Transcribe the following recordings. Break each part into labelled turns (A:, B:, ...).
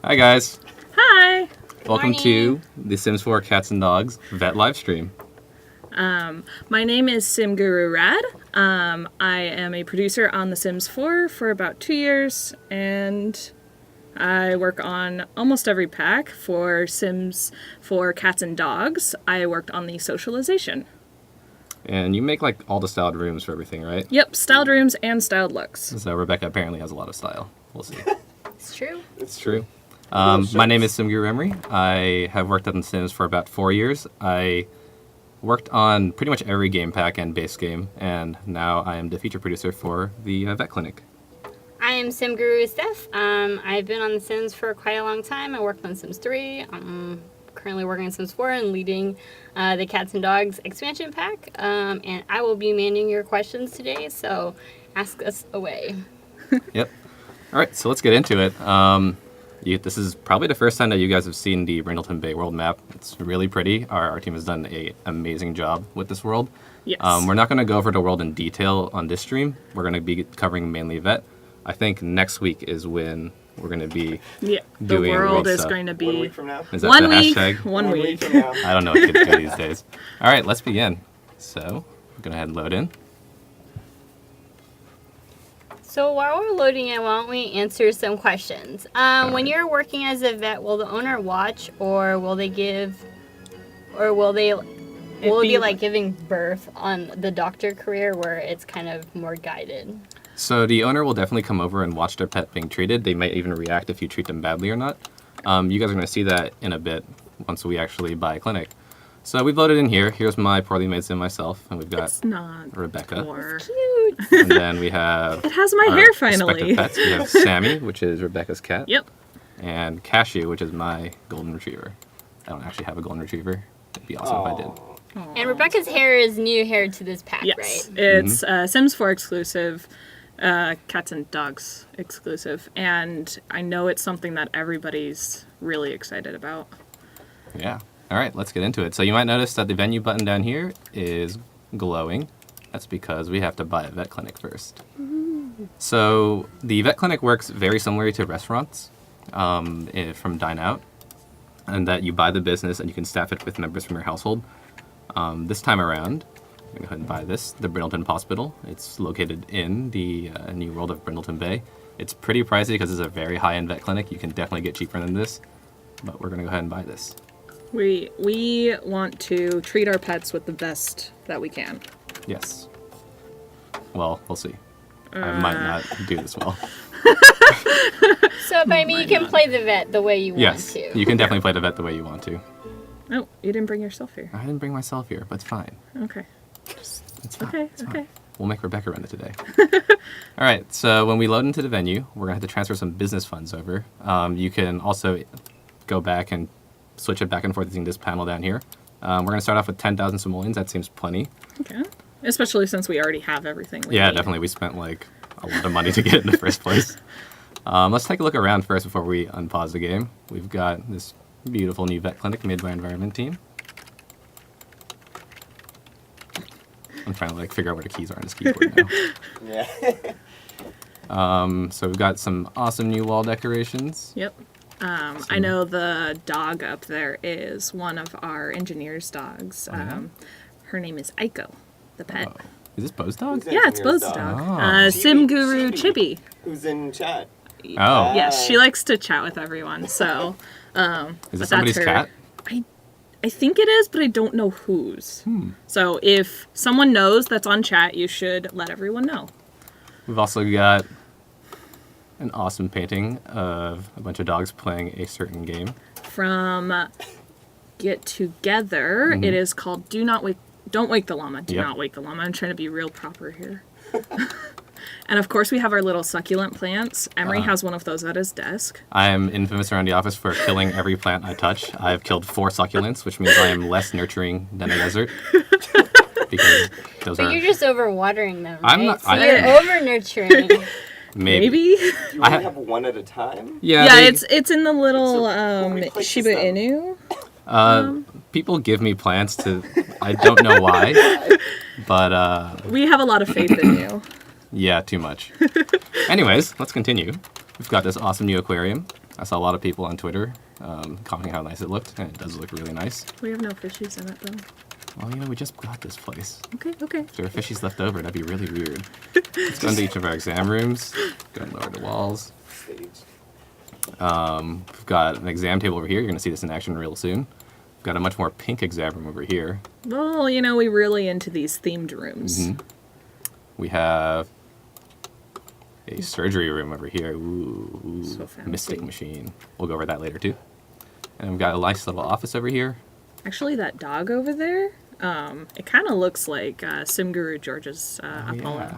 A: Hi guys.
B: Hi.
A: Welcome
C: Morning.
A: to the Sims 4 Cats and Dogs Vet Livestream.
B: My name is Sim Guru Rad. I am a producer on The Sims 4 for about 2 years, and I work on almost every pack for Sims 4 Cats and Dogs. I worked on the socialization.
A: And you make like all the styled rooms for everything, right?
B: Yep, styled rooms and styled looks.
A: So Rebecca apparently has a lot of style. We'll see.
C: It's true.
A: It's true. My name is Sim Guru Emery. I have worked on The Sims for about 4 years. I worked on pretty much every game pack and base game, and now I am the feature producer for the vet clinic.
C: I am Sim Guru Steph. I've been on The Sims for quite a long time. I worked on Sims 3. I'm currently working on Sims 4 and leading the Cats and Dogs expansion pack. And I will be manning your questions today, so ask us away.
A: Yep. All right, so let's get into it. This is probably the first time that you guys have seen the Brindleton Bay world map. It's really pretty. Our team has done an amazing job with this world.
B: Yes.
A: We're not going to go over the world in detail on this stream. We're going to be covering mainly vet. I think next week is when we're going to be
B: Yeah, the
A: doing
B: world is
A: stuff.
B: going to
D: 1
B: be
D: week from now.
A: Is that
B: 1
A: the
B: week.
A: hashtag?
B: 1 week.
D: from now.
A: I don't know what kids do these days. All right, let's begin. So, we're going to ahead and load in.
C: So while we're loading it, why don't we answer some questions? When you're working as a vet, will the owner watch, or will they give, or will it be like giving birth on the doctor career where it's kind of more guided?
A: So the owner will definitely come over and watch their pet being treated. They might even react if you treat them badly or not. You guys are going to see that in a bit once we actually buy a clinic. So we've loaded in here. Here's my poorly made sim myself, and we've got
B: It's not
A: Rebecca.
B: poor.
C: Cute.
A: And then we have
B: It has my
A: our
B: hair
A: respective
B: finally.
A: pets. We have Sammy, which is Rebecca's cat.
B: Yep.
A: And Cashew, which is my golden retriever. I don't actually have a golden retriever. It'd be awesome if I did.
C: And Rebecca's hair is new hair to this pack,
B: Yes,
C: right?
B: it's Sims 4 exclusive, Cats and Dogs exclusive, and I know it's something that everybody's really excited about.
A: Yeah. All right, let's get into it. So you might notice that the venue button down here is glowing. That's because we have to buy a vet clinic first. So the vet clinic works very similarly to restaurants from Dine Out, and that you buy the business and you can staff it with members from your household. This time around, I'm going to go ahead and buy this, the Brindleton Hospital. It's located in the new world of Brindleton Bay. It's pretty pricey because it's a very high-end vet clinic. You can definitely get cheaper than this, but we're going to go ahead and buy this.
B: We want to treat our pets with the best that we can.
A: Yes. Well, we'll see. I might not do this well.
C: So, but I mean, you can play the vet the way you
A: Yes,
C: want to.
A: you can definitely play the vet the way you want to.
B: Oh, you didn't bring yourself here.
A: I didn't bring myself here, but it's fine.
B: Okay.
A: It's fine.
B: Okay.
A: It's fine.
B: Okay.
A: We'll make Rebecca run it today. All right, so when we load into the venue, we're going to have to transfer some business funds over. You can also go back and switch it back and forth using this panel down here. We're going to start off with 10,000 simoleons. That seems plenty.
B: Okay. Especially since we already have everything we
A: Yeah,
B: need.
A: definitely. We spent like a lot of money to get it in the first place. Let's take a look around first before we unpause the game. We've got this beautiful new vet clinic made by our environment team. I'm trying to like figure out where the keys are on this keyboard now.
D: Yeah.
A: So we've got some awesome new wall decorations.
B: Yep. I know the dog up there is one of our engineer's dogs. Her name is Aiko, the pet.
A: Oh. Is this Bo's dog?
D: Who's that?
B: Yeah, it's Bo's
D: Engineer's
B: dog.
A: Oh.
B: Sim Guru
D: Chibi.
B: Chibi.
D: Who's in chat?
A: Oh.
B: Yes, she likes to chat with everyone. So,
A: Is
B: but
A: this
B: that's
A: somebody's
B: her.
A: cat?
B: I think it is, but I don't know whose. So if someone knows that's on chat, you should let everyone know.
A: We've also got an awesome painting of a bunch of dogs playing a certain game.
B: From Get Together, it is called Don't Wake the Llama. Do
A: Yep.
B: not wake the llama. I'm trying to be real proper here. And of course, we have our little succulent plants. Emery has one of those at his desk.
A: I am infamous around the office for killing every plant I touch. I have killed 4 succulents, which means I am less nurturing than a desert. Because those
C: But
A: are
C: you're just overwatering them, right?
A: I'm not-
C: So
A: I-
C: you're over-nurturing.
A: maybe.
B: Maybe?
D: You
A: I
D: only
A: ha-
D: have one at a time?
A: Yeah,
B: Yeah,
A: they-
B: it's in the little
D: So who replaces
B: Shiba
D: them?
B: Inu.
A: people give me plants to. I don't know why, but
B: We have a lot of faith in you.
A: yeah, too much. Anyways, let's continue. We've got this awesome new aquarium. I saw a lot of people on Twitter commenting how nice it looked, and it does look really nice.
B: We have no fishies in it, though.
A: Well, we just got this place.
B: Okay.
A: If there were fishies left over, that'd be really weird. Let's go into each of our exam rooms. Go and lower the walls.
D: Stage.
A: We've got an exam table over here. You're going to see this in action real soon. We've got a much more pink exam room over here.
B: Well, we really into these themed rooms.
A: We have a surgery room over here. Ooh,
B: So fancy.
A: mystic machine. We'll go over that later too. And we've got a nice little office over here.
B: Actually, that dog over there, it kind of looks like Sim Guru George's Apollo.
A: Yeah.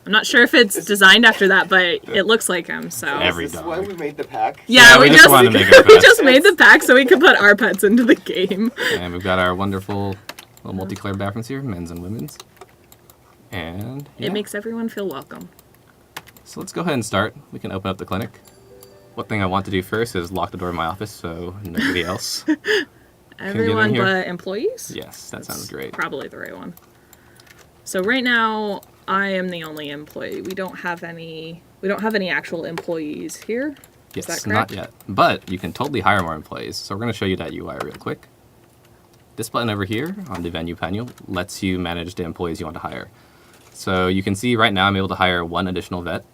B: I'm not sure if it's designed after that, but it looks like him. So
A: Every
D: Is this
A: dog.
D: why we made the pack?
B: yeah,
A: we
B: we
A: just wanted to make our
B: we
A: pets.
B: just made the pack so we could put our pets into the game.
A: And we've got our wonderful little multicolored bathrooms here, men's and women's. And yeah.
B: It makes everyone feel welcome.
A: So let's go ahead and start. We can open up the clinic. One thing I want to do first is lock the door of my office so nobody else.
B: Everyone
A: here?
B: but employees?
A: Yes, that sounds great.
B: Probably the right one. So right now, I am the only employee. We don't have any actual employees here. Is that
A: Yes,
B: correct?
A: not yet. But you can totally hire more employees. So we're going to show you that UI real quick. This button over here on the venue panel lets you manage the employees you want to hire. So you can see right now I'm able to hire one additional vet.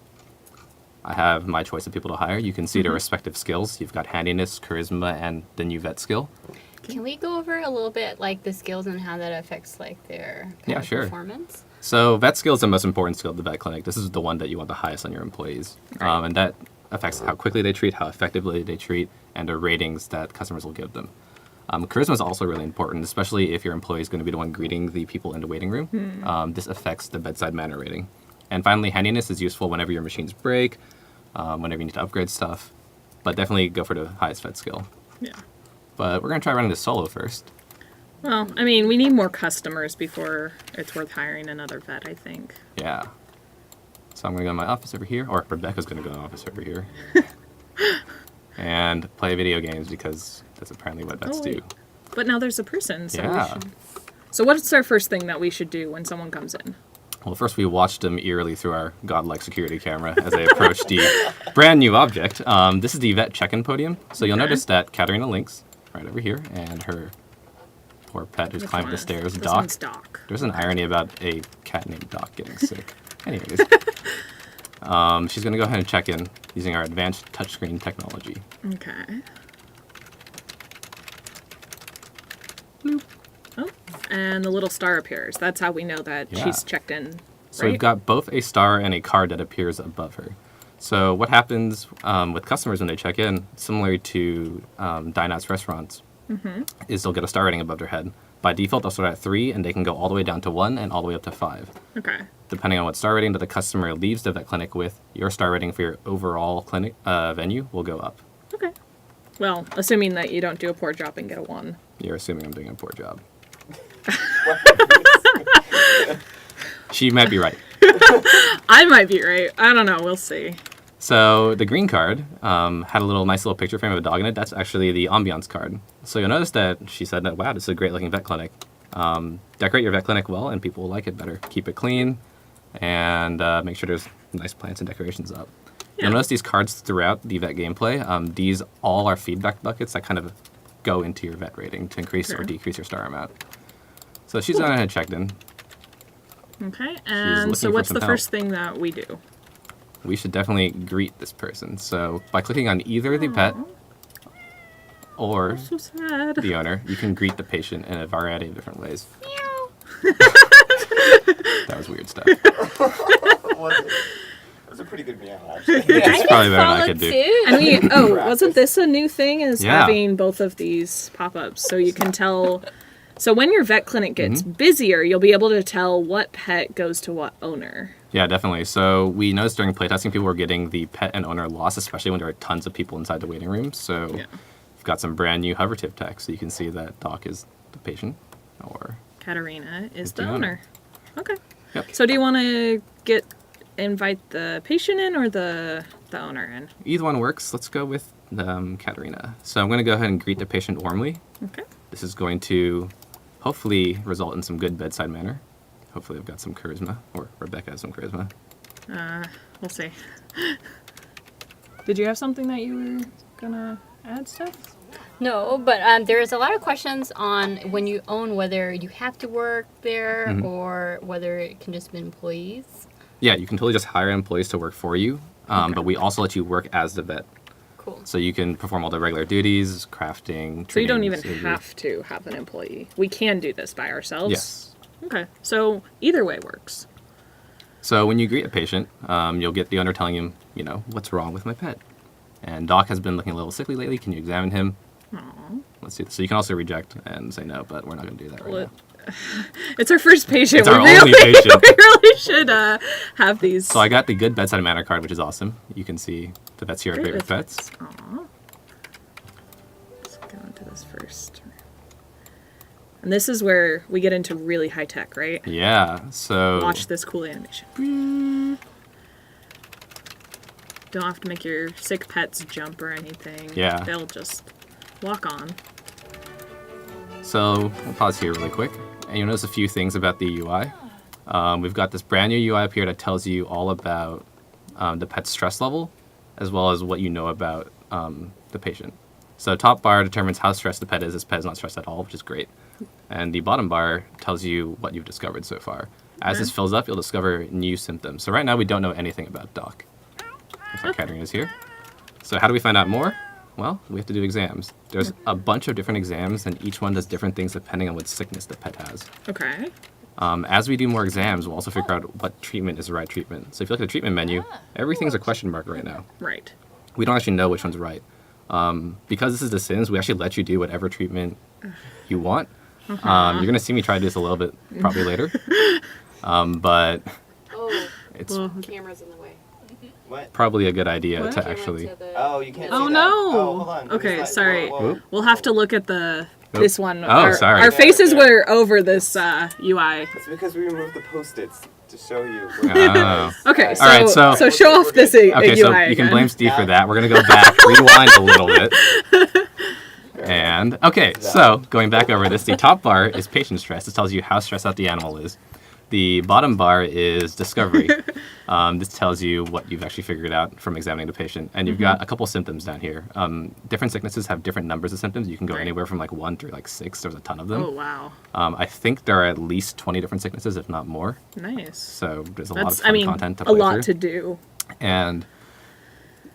A: I have my choice of people to hire. You can see their respective skills. You've got handiness, charisma, and the new vet skill.
C: Can we go over a little bit like the skills and how that affects like their
A: Yeah, sure.
C: performance?
A: So vet skill is the most important skill of the vet clinic. This is the one that you want the highest on your employees.
B: Right.
A: And that affects how quickly they treat, how effectively they treat, and the ratings that customers will give them. Charisma is also really important, especially if your employee is going to be the one greeting the people in the waiting room. This affects the bedside manner rating. And finally, handiness is useful whenever your machines break, whenever you need to upgrade stuff. But definitely go for the highest vet skill.
B: Yeah.
A: But we're going to try running this solo first.
B: Well, I mean, we need more customers before it's worth hiring another vet, I think.
A: Yeah. So I'm going to go in my office over here, or Rebecca's going to go in the office over here. And play video games because that's apparently what vets do.
B: But now there's a person, so
A: Yeah.
B: we should... So what's our first thing that we should do when someone comes in?
A: Well, first we watched them eerily through our godlike security camera as they approached the brand new object. This is the vet check-in podium. So you'll
B: Okay.
A: notice that Katerina Lynx, right over here, and her poor pet who's
B: Which
A: climbing
B: one
A: the
B: is-
A: stairs,
B: this
A: Doc.
B: one's Doc.
A: There's an irony about a cat named Doc getting sick. Anyways. She's going to go ahead and check in using our advanced touchscreen technology.
B: Okay. Oh, and the little star appears. That's how we know that
A: Yeah.
B: she's checked in.
A: So
B: right?
A: we've got both a star and a card that appears above her. So what happens with customers when they check in, similar to dine-outs restaurants, is they'll get a star rating above their head. By default, they'll start at 3, and they can go all the way down to 1 and all the way up to 5.
B: Okay.
A: Depending on what star rating that the customer leaves the vet clinic with, your star rating for your overall clinic venue will go up.
B: Okay. Well, assuming that you don't do a poor job and get a 1.
A: You're assuming I'm doing a poor job. She might be right.
B: I might be right. I don't know. We'll see.
A: So the green card had a nice little picture frame of a dog in it. That's actually the ambiance card. So you'll notice that she said that, wow, this is a great looking vet clinic. Decorate your vet clinic well and people will like it better. Keep it clean and make sure there's nice plants and decorations up.
B: Yeah.
A: You'll notice these cards throughout the vet gameplay. These all are feedback buckets that kind of go into your vet rating to increase or
B: Okay.
A: decrease your star amount. So she's gone ahead and checked in.
B: Okay. And
A: looking
B: so
A: for
B: what's
A: some
B: the
A: help.
B: first thing that we do?
A: We should definitely greet this person. So by clicking on either the pet or
B: So sad.
A: the owner, you can greet the patient in a variety of different ways. That was weird stuff.
D: That was a pretty good meow, actually.
A: It's probably better than I could do.
B: And we wasn't this a new thing? Is
A: Yeah.
B: having both of these pop-ups so you can tell. So when your vet clinic gets busier, you'll be able to tell what pet goes to what owner.
A: Yeah, definitely. So we noticed during playtesting people were getting the pet and owner loss, especially when there are tons of people inside the waiting room. So
B: Yeah.
A: we've got some brand new hover tip text. So you can see that Doc is the patient or
B: Katarina is
A: the
B: the
A: owner.
B: owner. Okay.
A: Yep.
B: So do you want to invite the patient in or the owner in?
A: either one works. Let's go with Katerina. So I'm going to go ahead and greet the patient warmly.
B: Okay.
A: This is going to hopefully result in some good bedside manner. Hopefully I've got some charisma, or Rebecca has some charisma.
B: We'll see. Did you have something that you were gonna add, Steph?
C: No, but there's a lot of questions on when you own whether you have to work there or whether it can just be employees.
A: Yeah, you can totally just hire employees to work for you, but we also let you work as the vet.
C: Cool.
A: So you can perform all the regular duties, crafting,
B: So you don't
A: training,
B: even
A: surgery.
B: have to have an employee. We can do this by ourselves?
A: Yes.
B: Okay, so either way works.
A: So when you greet a patient, you'll get the owner telling him, you know, what's wrong with my pet. And Doc has been looking a little sickly lately. Can you examine him?
B: Aww.
A: Let's do this. So you can also reject and say no, but we're not going to do that right
B: Well,
A: now.
B: It's our first patient.
A: It's our
B: we
A: only
B: really,
A: patient.
B: We really should have these.
A: So I got the good bedside manner card, which is awesome. You can see the vets here are great with pets.
B: Aww. Let's go into this first. And this is where we get into really high tech, right?
A: Yeah, so...
B: Watch this cool animation. Don't have to make your sick pets jump or anything.
A: Yeah.
B: They'll just walk on.
A: So we'll pause here really quick. And you'll notice a few things about the UI. We've got this brand new UI up here that tells you all about the pet's stress level, as well as what you know about the patient. So top bar determines how stressed the pet is. This pet is not stressed at all, which is great. And the bottom bar tells you what you've discovered so far. As this fills up, you'll discover new symptoms. So right now we don't know anything about Doc. Looks like Katerina is here. So how do we find out more? Well, we have to do exams. There's a bunch of different exams, and each one does different things depending on what sickness the pet has.
B: Okay.
A: As we do more exams, we'll also figure out what treatment is the right treatment. So if you look at the treatment menu, everything's a question mark right now.
B: Right.
A: We don't actually know which one's right. Because this is The Sims, we actually let you do whatever treatment you want. You're going to see me try to do this a little bit probably later. But it's
E: Camera's in the way.
D: What?
A: probably a good idea
B: What?
A: to
E: Camera
A: actually...
E: to the-
D: Oh, you can't
B: Oh,
D: see that.
B: no.
D: Oh, hold on.
B: Okay,
D: Let me slide.
B: sorry.
D: Whoa, whoa.
A: Oop.
B: We'll have to look at this one.
A: Oh, sorry.
B: Our faces
D: Yeah.
B: were over this UI.
D: It's because we removed the post-its to show you.
A: Oh.
B: Okay, so,
A: All right, so-
B: show off this UI
A: Okay, so you can blame Steve for that. We're going to go back, rewind a little bit. And, okay, so going back over this, the top bar is patient stress. This tells you how stressed out the animal is. The bottom bar is discovery. This tells you what you've actually figured out from examining the patient. And you've got a couple symptoms down here. Different sicknesses have different numbers of symptoms. You can go anywhere from like 1 through like 6. There's a ton of them.
B: Oh, wow.
A: I think there are at least 20 different sicknesses, if not more.
B: Nice.
A: So there's a lot of
B: That's,
A: fun content to
B: a
A: play
B: lot
A: through.
B: to do.
A: And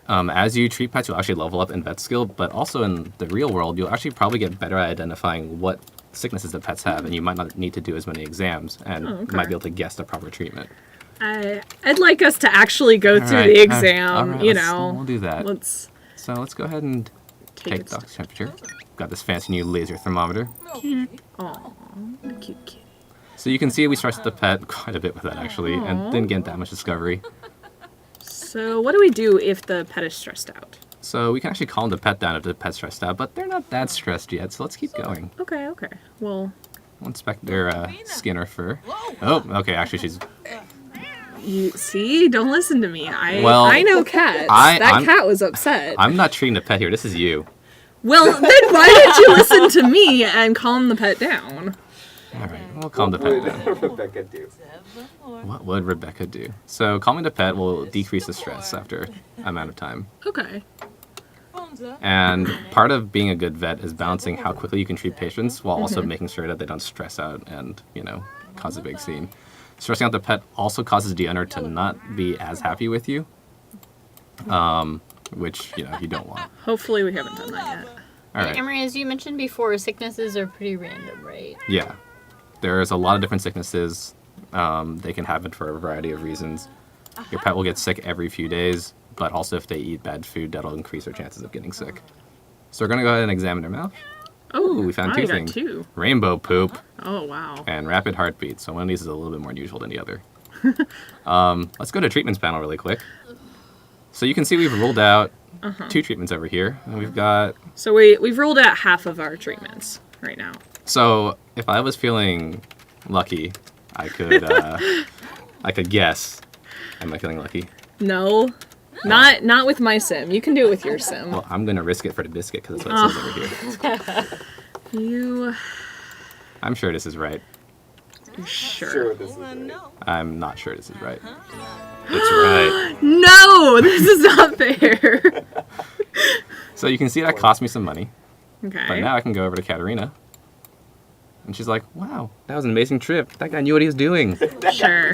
A: as you treat pets, you'll actually level up in vet skill, but also in the real world, you'll actually probably get better at identifying what sicknesses the pets have, and you might not need to do as many exams, and
B: Oh, okay.
A: might be able to guess the proper treatment.
B: I'd like us to actually go through
A: Alright,
B: the exam,
A: alright,
B: you
A: let's-
B: know.
A: We'll do that.
B: Let's
A: Let's go ahead and
B: take
A: take
B: it.
A: Doc's temperature. Got this fancy new laser thermometer.
B: Aw, cute kitty.
A: So you can see we stressed the pet quite a bit with that, actually, and didn't get that much discovery.
B: So what do we do if the pet is stressed out?
A: So we can actually calm the pet down if the pet's stressed out, but they're not that stressed yet, so let's keep going.
B: Okay. Well,
A: We'll inspect their skin or fur. Oh, okay, actually she's...
B: you see, don't listen to me.
A: Well,
B: I know cats.
A: I'm-
B: Cat was upset.
A: I'm not treating the pet here, this is you.
B: Well, then why didn't you listen to me and calm the pet down?
A: Alright, we'll calm the
D: What
A: pet down.
D: would Rebecca do?
A: What would Rebecca do? So calming the pet will decrease the stress after an amount of time.
B: Okay.
A: And part of being a good vet is balancing how quickly you can treat patients while also making sure that they don't stress out and, you know, cause a big scene. Stressing out the pet also causes the owner to not be as happy with you, which, you know, you don't want.
B: Hopefully we haven't done that yet.
A: All right.
C: Emery, as you mentioned before, sicknesses are pretty random, right?
A: Yeah. There's a lot of different sicknesses. They can happen for a variety of reasons. Your pet will get sick every few days, but also if they eat bad food, that'll increase their chances of getting sick. So we're going to go ahead and examine their mouth.
B: Oh,
A: we found
B: I
A: two
B: got
A: things.
B: two.
A: Rainbow poop
B: Oh, wow.
A: and rapid heartbeat. So one of these is a little bit more unusual than the other. Let's go to treatments panel really quick. So you can see we've ruled out 2 treatments over here. And we've got...
B: So we've ruled out half of our treatments right now.
A: So if I was feeling lucky, I could I could guess. Am I feeling lucky?
B: No, not with my sim. You can do it with your sim.
A: Well, I'm going to risk it for the biscuit because that's what it says over here.
B: You
A: I'm sure this is right.
B: sure?
D: This is right.
A: I'm not sure this is right. It's right.
B: No, this is not fair.
A: So you can see that cost me some money.
B: Okay.
A: But now I can go over to Katerina. And she's like, wow, that was an amazing trip. That guy knew what he was doing.
B: Sure.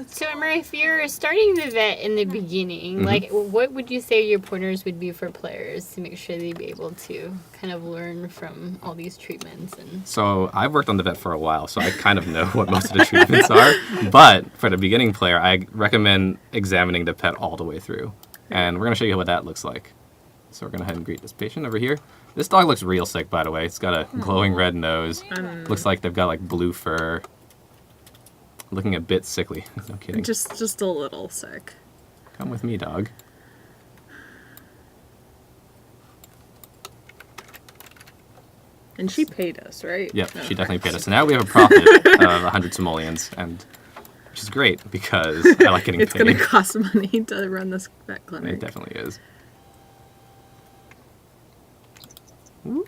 C: So, Emma, if you're starting the vet in the beginning, like, what would you say your pointers would be for players to make sure they'd be able to kind of learn from all these treatments? And
A: So I've worked on the vet for a while, so I kind of know what most of the treatments are. But for the beginning player, I recommend examining the pet all the way through. And we're going to show you what that looks like. So we're going to head and greet this patient over here. This dog looks real sick, by the way. It's got a glowing red nose. Looks like they've got like blue fur. Looking a bit sickly. No kidding.
B: Just a little sick.
A: Come with me, dog.
B: And she paid us, right?
A: Yep,
B: Okay.
A: she definitely paid us. So now we have a profit of 100 simoleons, and which is great because I like getting
B: It's
A: paid.
B: going to cost money to run this vet
A: It
B: clinic.
A: definitely is.
C: and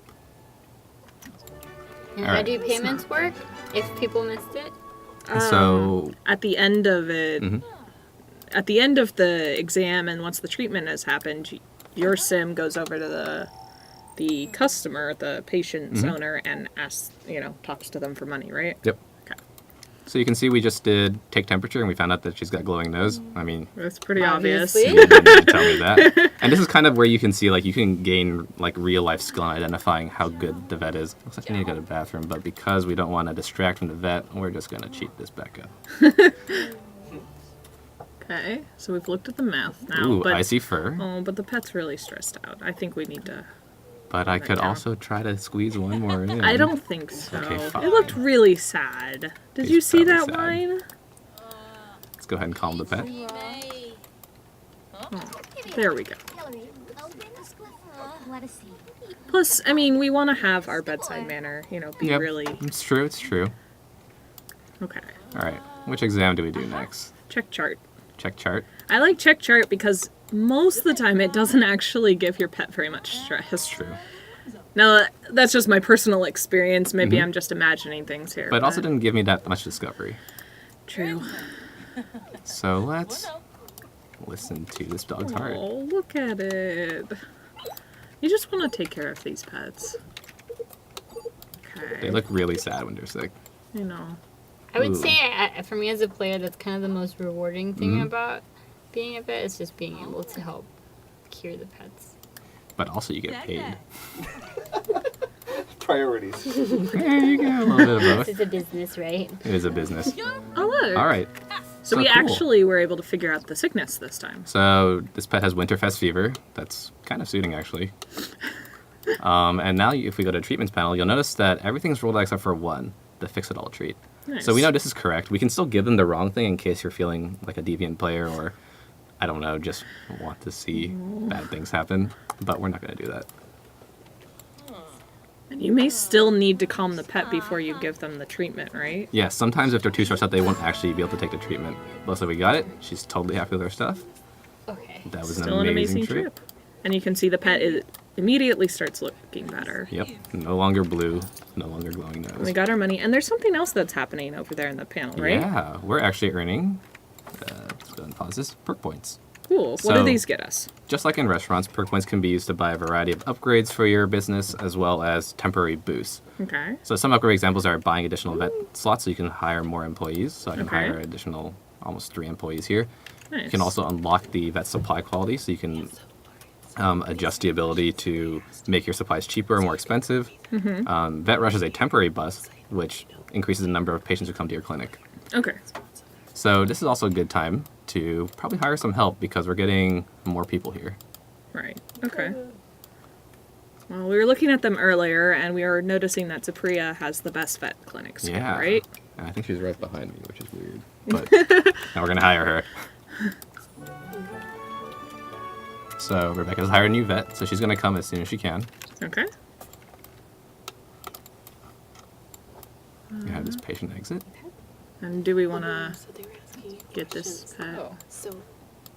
A: All
C: how
A: right.
C: do payments work if people missed it?
A: So
B: At the end of it, at the end of the exam, and once the treatment has happened, your sim goes over to the customer, the patient's owner, and asks, talks to them for money, right?
A: yep.
B: Okay.
A: So you can see we just did take temperature, and we found out that she's got glowing nose. I mean,
B: That's pretty obvious.
C: Obviously.
A: you didn't need to tell me that. And this is kind of where you can see, like, you can gain like real life skill in identifying how good the vet is. Looks like I need to go to the bathroom, but because we don't want to distract from the vet, we're just gonna cheat this back up.
B: Okay, so we've looked at the math now.
A: Ooh,
B: but,
A: icy fur.
B: Oh, but the pet's really stressed out. I think we need to...
A: But I could
B: down.
A: also try to squeeze one more in.
B: I don't think so.
A: Okay, fine.
B: It looked really sad. Did
A: He's
B: you see that
A: probably sad.
B: line?
A: Let's go ahead and calm the pet.
B: There we go. Plus, I mean, we want to have our bedside manner, be
A: Yep,
B: really...
A: it's true. It's true.
B: Okay.
A: All right, which exam do we do next?
B: Check chart.
A: Check chart.
B: I like check chart because most of the time it doesn't actually give your pet very much stress.
A: True.
B: Now, that's just my personal experience. Maybe I'm just imagining things here.
A: But it also didn't give me that much discovery.
B: True.
A: So let's listen to this dog's heart.
B: Oh, look at it. You just want to take care of these pets. Okay.
A: They look really sad when they're sick.
B: I know.
C: I would
A: Ooh.
C: say, for me as a player, that's kind of the most rewarding thing about being a vet, is just being able to help cure the pets.
A: But also you get paid.
D: Priorities.
A: There you go, a little bit of both.
C: It's a business, right?
A: It is a business.
B: Oh, look.
A: All right.
B: So we
A: cool.
B: actually were able to figure out the sickness this time.
A: So this pet has winterfest fever. That's kind of suiting, actually. And now if we go to treatments panel, you'll notice that everything's rolled out except for one, the fix-it-all treat.
B: Nice.
A: So we know this is correct. We can still give them the wrong thing in case you're feeling like a deviant player or, I don't know, just want to see bad things happen. But we're not going to do that.
B: And you may still need to calm the pet before you give them the treatment, right?
A: Yeah, sometimes if they're too stressed out, they won't actually be able to take the treatment. Looks like we got it. She's totally happy with her stuff.
C: Okay.
A: That was
B: Still
A: an amazing trip.
B: And you can see the pet immediately starts looking better.
A: Yep. No longer blue. No longer glowing nose.
B: We got our money. And there's something else that's happening over there in the panel, right?
A: Yeah, we're actually earning, let's go and pause this, perk points.
B: Cool. What
A: So-
B: do these get us?
A: Just like in restaurants, perk points can be used to buy a variety of upgrades for your business as well as temporary boosts.
B: Okay.
A: So some upgrade examples are buying additional vet slots so you can hire more employees. So I can
B: Okay.
A: hire additional almost 3 employees here.
B: Nice.
A: You can also unlock the vet supply quality so you can adjust the ability to make your supplies cheaper or more expensive. Vet Rush is a temporary bus, which increases the number of patients who come to your clinic.
B: Okay.
A: So this is also a good time to probably hire some help because we're getting more people here.
B: Right. Okay. Well, we were looking at them earlier, and we were noticing that Supriya has the best vet clinic skill,
A: Yeah.
B: right?
A: And I think she's right behind me, which is weird. But now we're going to hire her. So Rebecca's hired a new vet, so she's going to come as soon as she can.
B: Okay.
A: You have this patient exit.
B: And do we want to get this pet,
E: So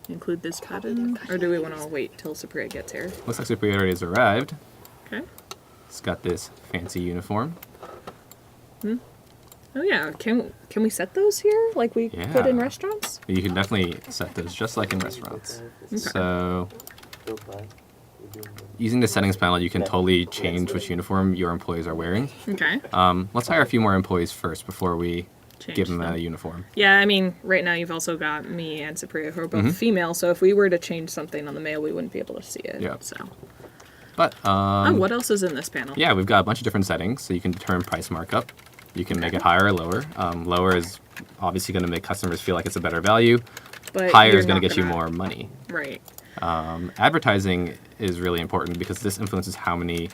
B: include this pet in, or do we want to wait till Supriya gets here?
A: Looks like Superiority has arrived.
B: Okay.
A: It's got this fancy uniform.
B: Oh yeah, can we set those here like we could in
A: Yeah.
B: restaurants?
A: You can definitely set those just like in restaurants. So
D: Go by.
A: using the settings panel, you can totally change which uniform your employees are wearing.
B: Okay.
A: Let's hire a few more employees first before we
B: Change
A: give them
B: them.
A: a uniform.
B: Yeah, I mean, right now you've also got me and Cypria who are both female, so if we were to change something on the male, we wouldn't be able to see it.
A: Yeah.
B: So.
A: But
B: Oh, what else is in this panel?
A: yeah, we've got a bunch of different settings, so you can determine price markup. You can make it higher or lower. Lower is obviously going to make customers feel like it's a better value.
B: But
A: Higher
B: you're
A: is going
B: not
A: to get you
B: gonna-
A: more money.
B: Right.
A: Advertising is really important because this influences how many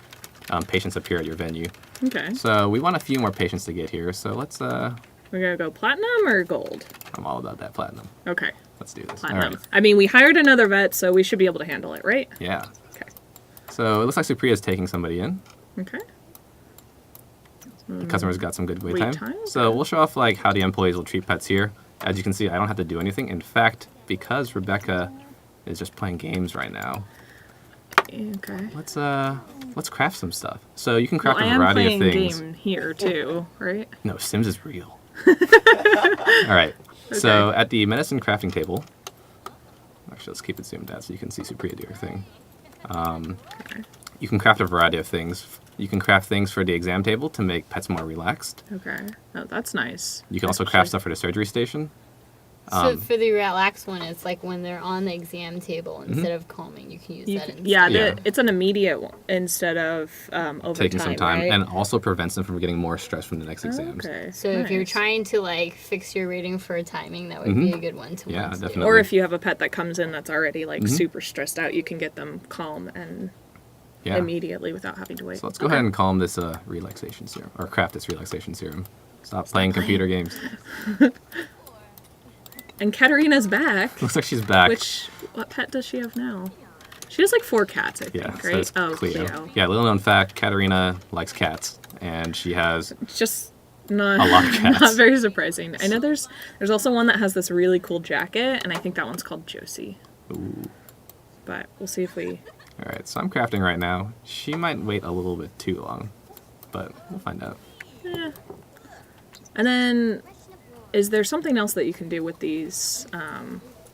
A: patients appear at your venue.
B: Okay.
A: So we want a few more patients to get here. So let's.
B: We're gonna go platinum or gold?
A: I'm all about that platinum.
B: Okay.
A: Let's do this.
B: Platinum.
A: All right.
B: I mean, we hired another vet, so we should be able to handle it, right?
A: Yeah.
B: Okay.
A: So it looks like Supriya is taking somebody in.
B: Okay.
A: The customer's got some good wait
B: Wait
A: time.
B: time?
A: So we'll show off like how the employees will treat pets here. As you can see, I don't have to do anything. In fact, because Rebecca is just playing games right now,
B: Okay.
A: let's craft some stuff. So you can
B: Well,
A: craft
B: I
A: a
B: am
A: variety
B: playing
A: of things.
B: game here too, right?
A: No, Sims is real. All right. So
B: Okay.
A: at the medicine crafting table, actually let's keep it zoomed out so you can see Supriya do her thing.
B: Okay.
A: You can craft a variety of things. You can craft things for the exam table to make pets more relaxed.
B: Okay. Oh, that's nice.
A: You can also
B: Actually.
A: craft stuff for the surgery station.
C: So for the relax one, it's like when they're on the exam table instead of calming, you can use
B: You
C: that
B: can-
C: instead.
B: yeah,
A: Yeah.
B: it's an immediate one instead of over
A: Taking some time
B: right?
A: and also prevents them from getting more stress from the next exams.
B: Okay.
C: So if you're
B: nice.
C: trying to like fix your rating for a timing, that would be a good one to
A: Yeah,
C: want to do.
A: definitely.
B: Or if you have a pet that comes in that's already like super stressed out, you can get them calm and
A: Yeah.
B: immediately without having to wait.
A: So let's go ahead and call him this relaxation serum, or craft this relaxation serum. Stop playing computer games.
B: And Katarina's back.
A: Looks like she's back.
B: What pet does she have now? She has like 4 cats, I think,
A: Yeah, so
B: right?
A: it's
B: Oh,
A: Cleo. Yeah, little known fact, Katarina likes cats, and she has
B: It's just not,
A: a lot of cats.
B: not very surprising. I know there's also one that has this really cool jacket, and I think that one's called Josie.
A: Ooh.
B: But we'll see if we...
A: All right, so I'm crafting right now. She might wait a little bit too long, but we'll find out.
B: And then, is there something else that you can do with these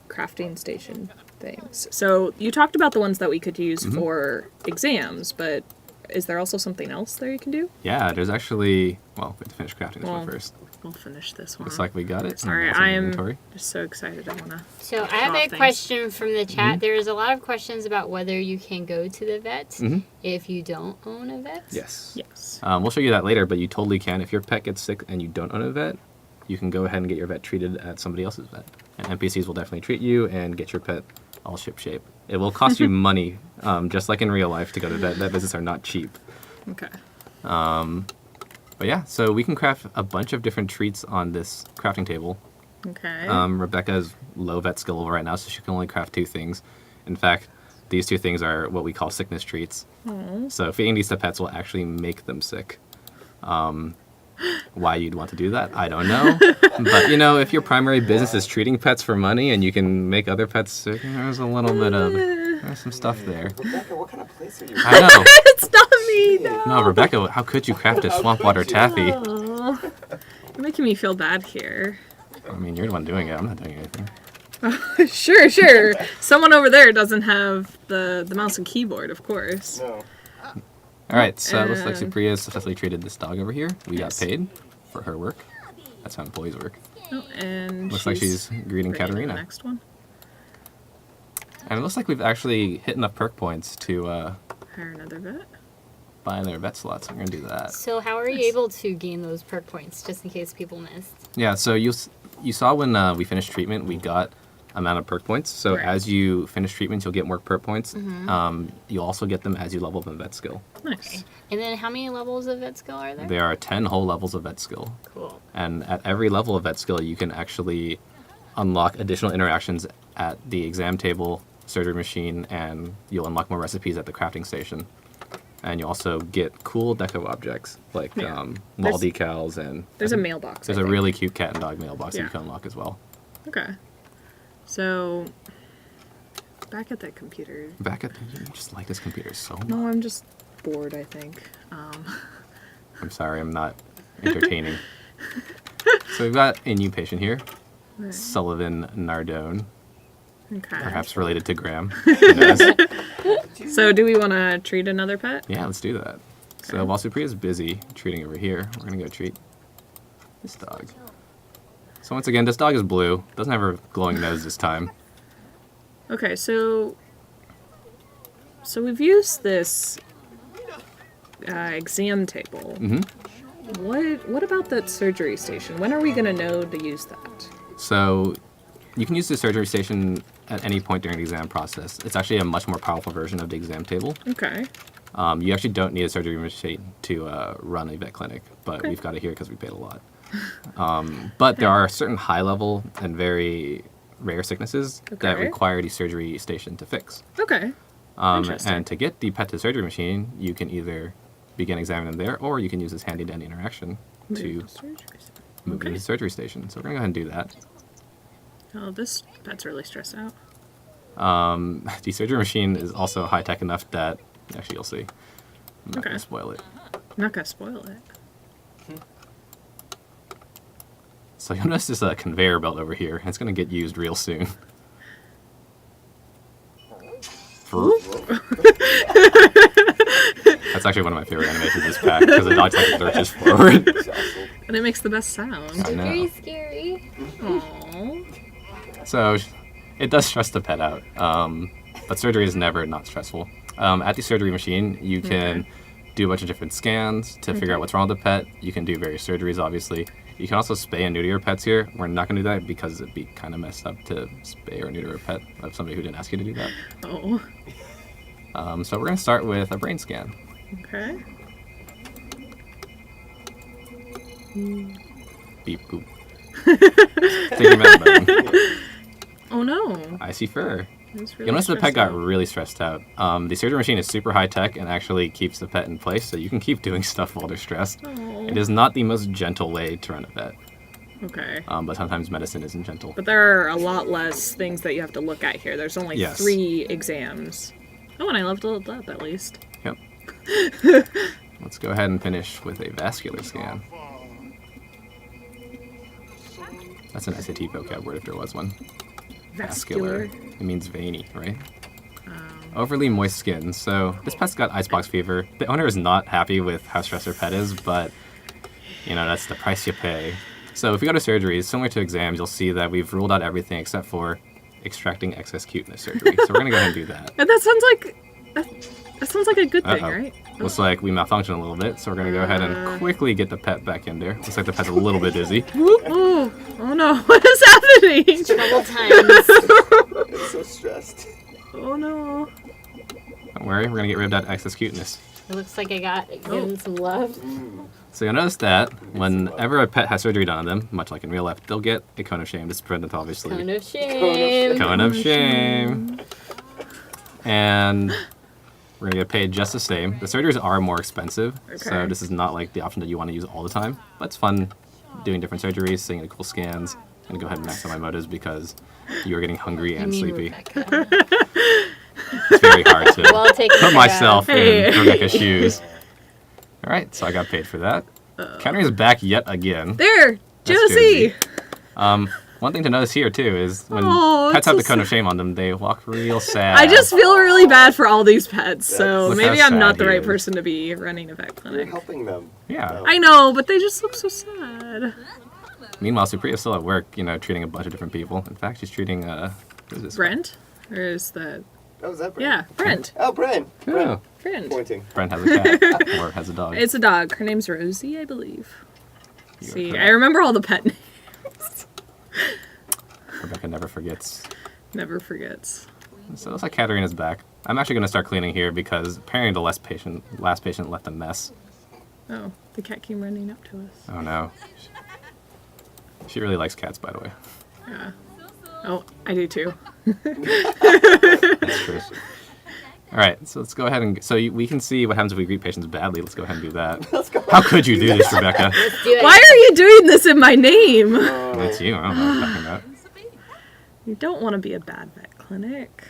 B: crafting station things? So you talked about the ones that we could use for exams, but is there also something else there you can do?
A: Yeah, there's actually, well, we have to finish crafting this
B: Well,
A: one first.
B: We'll finish this one.
A: Looks like we got it.
B: Sorry,
A: That's in
B: I
A: the
B: am
A: inventory.
B: just so excited. I want to...
C: So I have
B: Drop
C: a
B: things.
C: question from the chat. There's a lot of questions about whether you can go to the vet
A: Mhm.
C: if you don't own a vet.
A: Yes.
B: Yes.
A: We'll show you that later, but you totally can. If your pet gets sick and you don't own a vet, you can go ahead and get your vet treated at somebody else's vet. And NPCs will definitely treat you and get your pet all ship-shape. It will cost you money, just like in real life, to go to vet. Vet visits are not cheap.
B: Okay.
A: But yeah, so we can craft a bunch of different treats on this crafting table.
B: Okay.
A: Rebecca's low vet skill level right now, so she can only craft 2 things. In fact, these 2 things are what we call sickness treats. So feeding these to pets will actually make them sick. Why you'd want to do that, I don't know. But you know, if your primary business is treating pets for money and you can make other pets sick, there's a little bit of there's some stuff there.
D: Rebecca, what kind of place are you?
A: I know.
B: It's not me, no.
A: No, Rebecca, how could you craft a swamp water taffy?
B: Oh, you're making me feel bad here.
A: I mean, you're the one doing it. I'm not doing anything.
B: Sure. Someone over there doesn't have the mouse and keyboard, of course.
D: No.
A: All right, so it looks like
B: And-
A: Supriya successfully treated this dog over here. We
B: Yes.
A: got paid for her work. That's how employees work.
B: Oh, and
A: Looks like she's greeting
B: ready for
A: Katarina.
B: The next one.
A: And it looks like we've actually hit enough perk points to
B: Hire another vet.
A: buy their vet slots. I'm going to do that.
C: So how are you
B: Nice.
C: able to gain those perk points, just in case people missed?
A: Yeah, so you saw when we finished treatment, we got amount of perk points. So
B: Right.
A: as you finish treatments, you'll get more perk points. You'll also get them as you level up in vet skill.
B: Nice.
C: And then how many levels of vet skill are there?
A: There are 10 whole levels of vet skill.
C: Cool.
A: And at every level of vet skill, you can actually unlock additional interactions at the exam table, surgery machine, and you'll unlock more recipes at the crafting station. And you also get cool deco objects like
B: Yeah.
A: wall
B: There's-
A: decals and
B: There's a mailbox.
A: there's
B: I
A: a
B: think.
A: really cute cat and dog mailbox that
B: Yeah.
A: you can unlock as well.
B: Okay. So, back at that computer.
A: Back at you just like this computer so much.
B: No, I'm just bored, I think.
A: I'm sorry, I'm not entertaining. So we've got a new patient here,
B: Right.
A: Sullivan Nardone.
B: Okay.
A: Perhaps related to Graham. Who knows?
B: So do we want to treat another pet?
A: Yeah, let's do that. So
B: Okay.
A: while Supriya's busy treating over here, we're going to go treat this dog. So once again, this dog is blue. Doesn't have a glowing nose this time.
B: Okay, so we've used this exam table.
A: hmm
B: What about that surgery station? When are we gonna know to use that?
A: So you can use the surgery station at any point during the exam process. It's actually a much more powerful version of the exam table.
B: Okay.
A: You actually don't need a surgery machine to run a vet clinic, but
B: Okay.
A: we've got it here because we paid a lot. But there are certain high-level and very rare sicknesses that
B: Okay.
A: require the surgery station to fix.
B: Okay. Interesting.
A: And to get the pet to surgery machine, you can either begin examining them there, or you can use this handy-dandy interaction to
B: Move the surgery station.
A: move into
B: Okay.
A: the surgery station. So we're going to go ahead and do that.
B: Oh, this pet's really stressed out.
A: The surgery machine is also high-tech enough that, actually, you'll see. I'm not
B: Okay.
A: going to spoil it.
B: I'm not gonna spoil it.
A: So you'll notice there's a conveyor belt over here, and it's going to get used real soon. That's actually one of my favorite animations of this pack, because the dog's like lurches forward.
B: And it makes the best sound.
A: I know.
C: Very scary.
B: Aww.
A: So it does stress the pet out, but surgery is never not stressful. At the surgery machine, you can do a bunch of different scans to figure out what's wrong with the pet. You can do various surgeries, obviously. You can also spay and neuter your pets here. We're not going to do that because it'd be kind of messed up to spay or neuter a pet of somebody who didn't ask you to do that.
B: Oh.
A: So we're going to start with a brain scan.
B: Okay.
A: Beep boop. Taking that button.
B: Oh no.
A: Icy fur.
B: It's really
A: You'll notice the pet
B: stressed
A: got
B: out.
A: really stressed out. The surgery machine is super high tech and actually keeps the pet in place, so you can keep doing stuff while they're stressed.
B: Oh.
A: It is not the most gentle way to run a vet,
B: Okay.
A: but sometimes medicine isn't gentle.
B: But there are a lot less things that you have to look at here. There's only
A: Yes.
B: 3 exams. Oh, and I leveled up at least.
A: Yep. Let's go ahead and finish with a vascular scan. That's an SAT vocab word if there was one.
B: Vascular.
A: It means veiny, right? Overly moist skin. So this pet's got icebox fever. The owner is not happy with how stressed their pet is, but you know, that's the price you pay. So if we go to surgeries, similar to exams, you'll see that we've ruled out everything except for extracting excess cuteness surgery. So we're gonna go ahead and do that.
B: And that sounds like a good thing,
A: Uh-oh.
B: right?
A: Looks like we malfunctioned a little bit, so we're gonna go ahead and quickly get the pet back in there. Looks like the pet's a little bit dizzy.
B: Oh, oh no, what is happening?
C: Trouble times.
D: It's so stressed.
B: Oh no.
A: Don't worry, we're gonna get rid of that excess cuteness.
C: It looks like I got given some love.
A: So you'll notice that whenever a pet has surgery done on them, much like in real life, they'll get a cone of shame. This is pregnant, obviously.
C: Cone of shame.
A: Cone of shame. And we're gonna get paid just the same. The surgeries are more expensive, so
B: Okay.
A: this is not like the option that you want to use all the time. But it's fun doing different surgeries, seeing the cool scans. I'm gonna go ahead and max out my motives because you are getting hungry
C: I
A: and
C: mean,
A: sleepy.
C: Rebecca.
A: It's very hard to
C: Well taken care
A: put myself
C: of.
B: Hey.
A: in Rebecca's shoes. All right, so I got paid for that. Counter is back yet again.
B: There,
A: That's
B: Josie.
A: One thing to notice here too is when
B: Oh,
A: pets
B: it's
A: have
B: so
A: the cone of
B: sad.
A: shame on them, they walk real sad.
B: I just feel really bad for all these pets, so
A: Look
B: maybe
A: how
B: I'm not
A: sad
B: the
A: he
B: right
A: is.
B: person to be running a vet
D: You're
B: clinic.
D: helping them.
A: Yeah.
B: I know, but they just look so sad.
A: Meanwhile, Supriya's still at work, you know, treating a bunch of different people. In fact, she's treating who's this?
B: Brent? Or is that...
D: Oh, is that Brent?
B: Yeah, Brent.
D: Oh, Brent.
A: Oh,
B: Brent.
D: Pointing.
A: Brent has a cat or has a dog.
B: It's a dog. Her name's Rosie, I believe.
A: You are
B: See,
A: correct.
B: I remember all the pet names.
A: Rebecca never forgets.
B: Never forgets.
A: So it looks like Katarina's back. I'm actually going to start cleaning here because apparently the last patient left a mess.
B: Oh, the cat came running up to us.
A: Oh no. She really likes cats, by the way.
B: Yeah. Oh, I do too.
A: That's true. All right, so let's go ahead and we can see what happens if we greet patients badly. Let's go ahead and do that.
D: Let's go.
A: How could you do this, Rebecca?
C: Let's do it.
B: Why are you doing this in my name?
A: That's you. I don't know what you're talking about.
B: You don't want to be a bad vet clinic.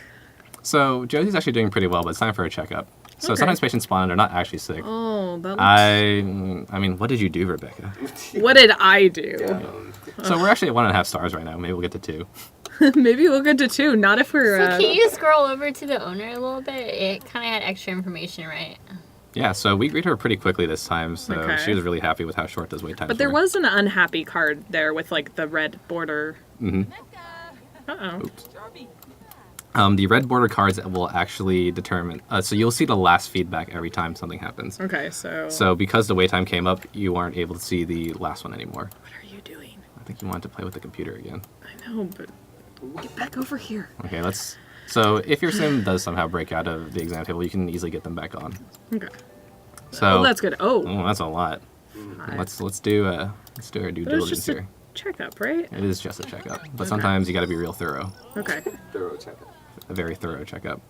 A: So Josie's actually doing pretty well, but it's time for a checkup. So
B: Okay.
A: sometimes patients spawn and they're not actually sick.
B: Oh, that looks...
A: I mean, what did you do, Rebecca?
B: What did I do?
A: So we're actually at 1.5 stars right now. Maybe we'll get to 2.
B: Maybe we'll get to 2. Not if we're.
C: So can you scroll over to the owner a little bit? It kind of had extra information, right?
A: Yeah, so we greeted her pretty quickly this time, so
B: Okay.
A: she was really happy with how short those wait times
B: But there
A: were.
B: was an unhappy card there with like the red border.
A: Mm-hmm.
B: Uh-oh.
A: Oops. The red border cards will actually determine... so you'll see the last feedback every time something happens.
B: Okay, so.
A: So because the wait time came up, you aren't able to see the last one anymore.
B: What are you doing?
A: I think you wanted to play with the computer again.
B: I know, but get back over here.
A: Okay, let's... So if your sim does somehow break out of the exam table, you can easily get them back on.
B: Okay.
A: So
B: Oh, that's good. Oh,
A: that's a lot. Let's do our due
B: but it's
A: diligence
B: just a
A: here.
B: checkup, right?
A: It is just a checkup, but sometimes you got to be real thorough.
B: Okay.
D: Thorough checkup.
A: A very thorough checkup.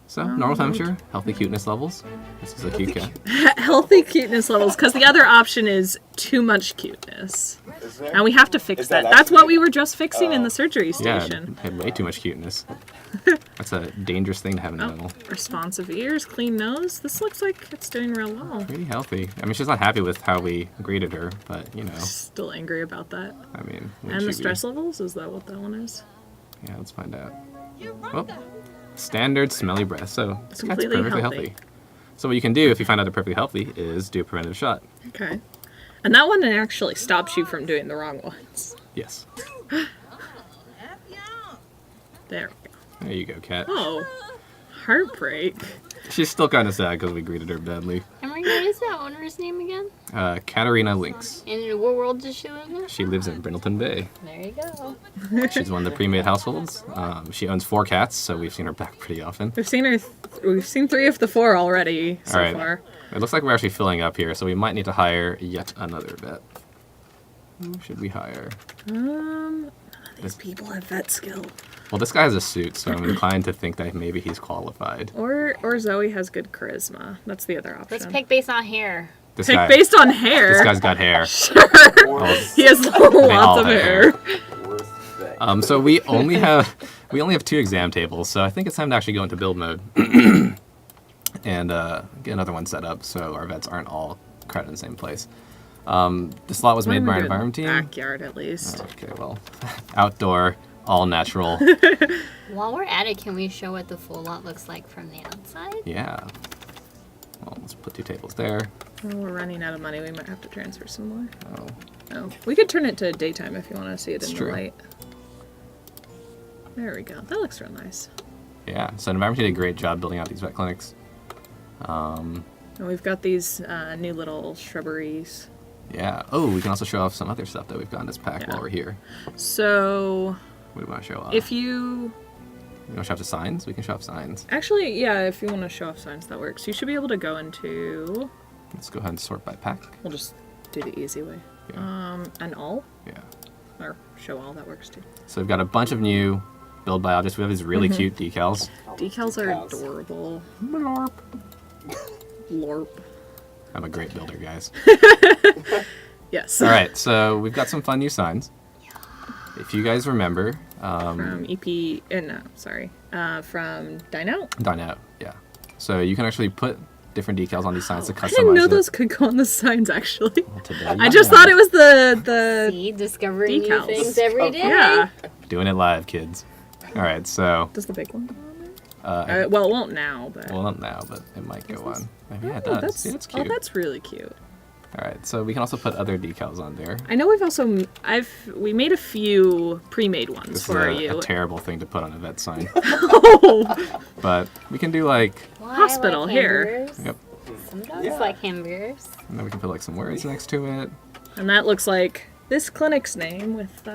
A: So normal temperature, healthy cuteness levels. This is a cute cat.
B: Healthy cuteness levels, because the other option is too much cuteness.
D: Is there?
B: And we have to fix
D: Is that
B: that. That's what
D: actually-
B: we were just fixing in the surgery
A: Yeah,
B: station.
A: had way too much cuteness. That's a dangerous thing to have in a dental.
B: Responsive ears, clean nose. This looks like it's doing real well.
A: Pretty healthy. I mean, she's not happy with how we graded her, but you know,
B: Still angry about that.
A: I mean. when
B: And
A: she
B: the
A: be-
B: stress levels? Is that what that one is?
A: Yeah, let's find out. Oh, standard smelly breath. So this cat's
B: Completely
A: perfectly
B: healthy.
A: healthy. So what you can do if you find out they're perfectly healthy is do a preventive shot.
B: Okay. And that one actually stops you from doing the wrong ones.
A: Yes.
B: There we go.
A: There you go, cat.
B: Oh, heartbreak.
A: She's still kind of sad because we greeted her badly.
C: Emery, what is that owner's name again?
A: Katarina Lynx.
C: And what world does she live in?
A: She lives in Brindleton Bay.
C: There you go.
A: She's one of the pre-made households. She owns 4 cats, so we've seen her back pretty often.
B: We've seen her. We've seen 3 of the 4 already so
A: All right.
B: far.
A: It looks like we're actually filling up here, so we might need to hire yet another vet. Who should we hire?
B: These people have vet skill.
A: Well, this guy has a suit, so I'm inclined to think that maybe he's qualified.
B: Or Zoe has good charisma. That's the other option.
C: Let's pick based on hair.
A: This
B: Pick
A: guy,
B: based on hair.
A: this guy's got hair.
D: Or
B: He has
A: all
B: lots of
A: have
B: hair.
D: worth bet.
A: So we only have 2 exam tables, so I think it's time to actually go into build mode and get another one set up so our vets aren't all crowded in the same place. The slot was made by our environment team.
B: Backyard, at least.
A: Okay, well, outdoor, all natural.
C: While we're at it, can we show what the full lot looks like from the outside?
A: Yeah. Well, let's put 2 tables there.
B: Oh, we're running out of money. We might have to transfer some more.
A: Oh,
B: Oh, we could turn it to daytime if you want to see it
A: It's
B: in
A: true.
B: the light. There we go. That looks real nice.
A: yeah. So environment did a great job building out these vet clinics.
B: And we've got these new little shrubberies.
A: Yeah. Oh, we can also show off some other stuff that we've got in this pack
B: Yeah.
A: while we're here.
B: So,
A: What do we want to show off?
B: if you
A: want to show off the signs? We can show off signs.
B: actually, yeah, if you want to show off signs, that works. You should be able to go into.
A: Let's go ahead and sort by pack.
B: We'll just do the easy way.
A: Yeah.
B: And all
A: Yeah.
B: or show all, that works too.
A: So we've got a bunch of new build by objects. We have these really
B: Mm-hmm.
A: cute decals.
B: Decals are
D: Decals.
B: adorable.
A: Blorp.
B: Lorp.
A: I'm a great builder, guys.
B: Yes.
A: All right, so we've got some fun new signs. If you guys remember,
B: From EP. No, sorry. From Dine Out.
A: Dine Out, yeah. So you can actually put different decals on these signs to customize
B: I didn't know
A: it.
B: those could go on the signs, actually.
A: Well, today
B: I
A: you
B: just
A: know.
B: thought it was the
C: See, discovering new
B: decals.
C: things every day.
B: yeah.
A: Doing it live, kids. All right, so
B: Does the big one go on there? Well, it won't now, but.
A: well, not now, but it might go on. Maybe yeah, it
B: Oh,
A: does.
B: that's
A: See, it's
B: oh,
A: cute.
B: that's really cute.
A: All right, so we can also put other decals on there.
B: I know we've also we made a few pre-made ones
A: This
B: for
A: is
B: you.
A: a terrible thing to put on a vet sign,
B: Oh,
A: but we can do like,
C: Well, I
B: Hospital
C: like
B: here.
C: hamburgers.
A: yep,
C: Some dogs
D: Yeah.
C: like hamburgers.
A: and then we can put like some words next to it.
B: and that looks like this clinic's name with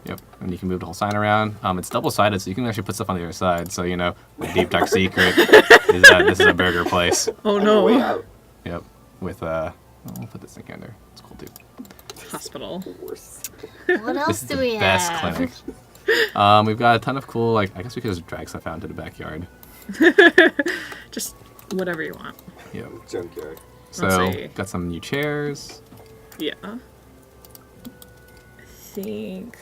A: Yep, and you can move the whole sign around. It's double-sided, so you can actually put stuff on the other side. So you know, the deep dark secret is that this is a burger place.
B: oh
D: Way
B: no,
D: out.
A: Yep, with we'll put this thing under. It's cool too.
B: hospital.
D: Worse.
C: What else
A: This is
C: do
A: the
C: we
A: best
C: have?
A: clinic. We've got a ton of cool, like, I guess we could just drag stuff out into the backyard.
B: Just whatever you want.
A: Yep.
D: Junkyard.
A: So
B: Let's see.
A: got some new chairs.
B: Yeah. I think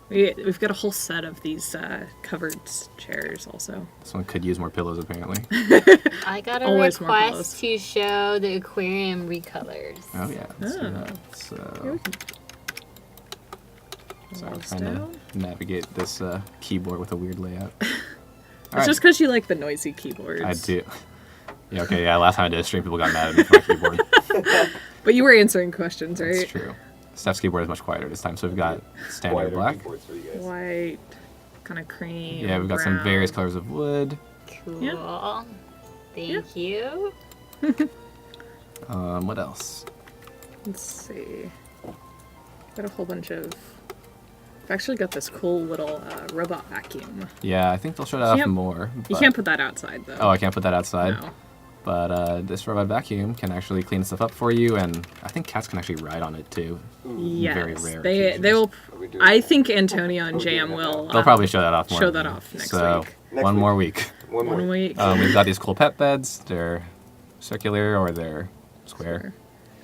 B: we've got a whole set of these covered chairs also.
A: This one could use more pillows apparently.
C: I got a
B: Always more
C: request to show the aquarium recolors.
A: Oh yeah. Let's do
B: Oh.
A: that. So
B: Here we can-
A: So I'm
B: Walls
A: trying
B: down.
A: to navigate this keyboard with a weird layout.
B: It's just because you like the noisy keyboards.
A: I do. Yeah, okay, yeah, last time I did a stream, people got mad at me for my keyboard.
B: But you were answering questions, right?
A: That's true. Steph's keyboard is much quieter this time, so we've got standard
D: Quieter
A: black.
D: keyboards for you guys.
B: White, kind of cream.
A: Yeah, we've got some
B: brown.
A: various colors of wood.
C: Cool.
B: Yeah.
C: Thank you.
A: What else?
B: Let's see. Got a whole bunch of. I've actually got this cool little robot vacuum.
A: Yeah, I think they'll show that off
B: Can't-
A: more.
B: You
A: but-
B: can't put that outside though.
A: Oh, I can't put that outside.
B: No.
A: But this robot vacuum can actually clean stuff up for you, and I think cats can actually ride on it too.
B: Yes.
A: Very rare
B: They
A: occasions.
B: will.
D: Are we doing
B: I
D: that?
B: think Antonio and
D: Are we doing
B: Jam
D: that
B: will.
A: They'll probably show that off more.
B: show that off next
A: so,
B: week.
D: Next
A: one
D: week.
A: more week.
D: One more.
B: 1 week.
A: We've got these cool pet beds. They're circular or they're square.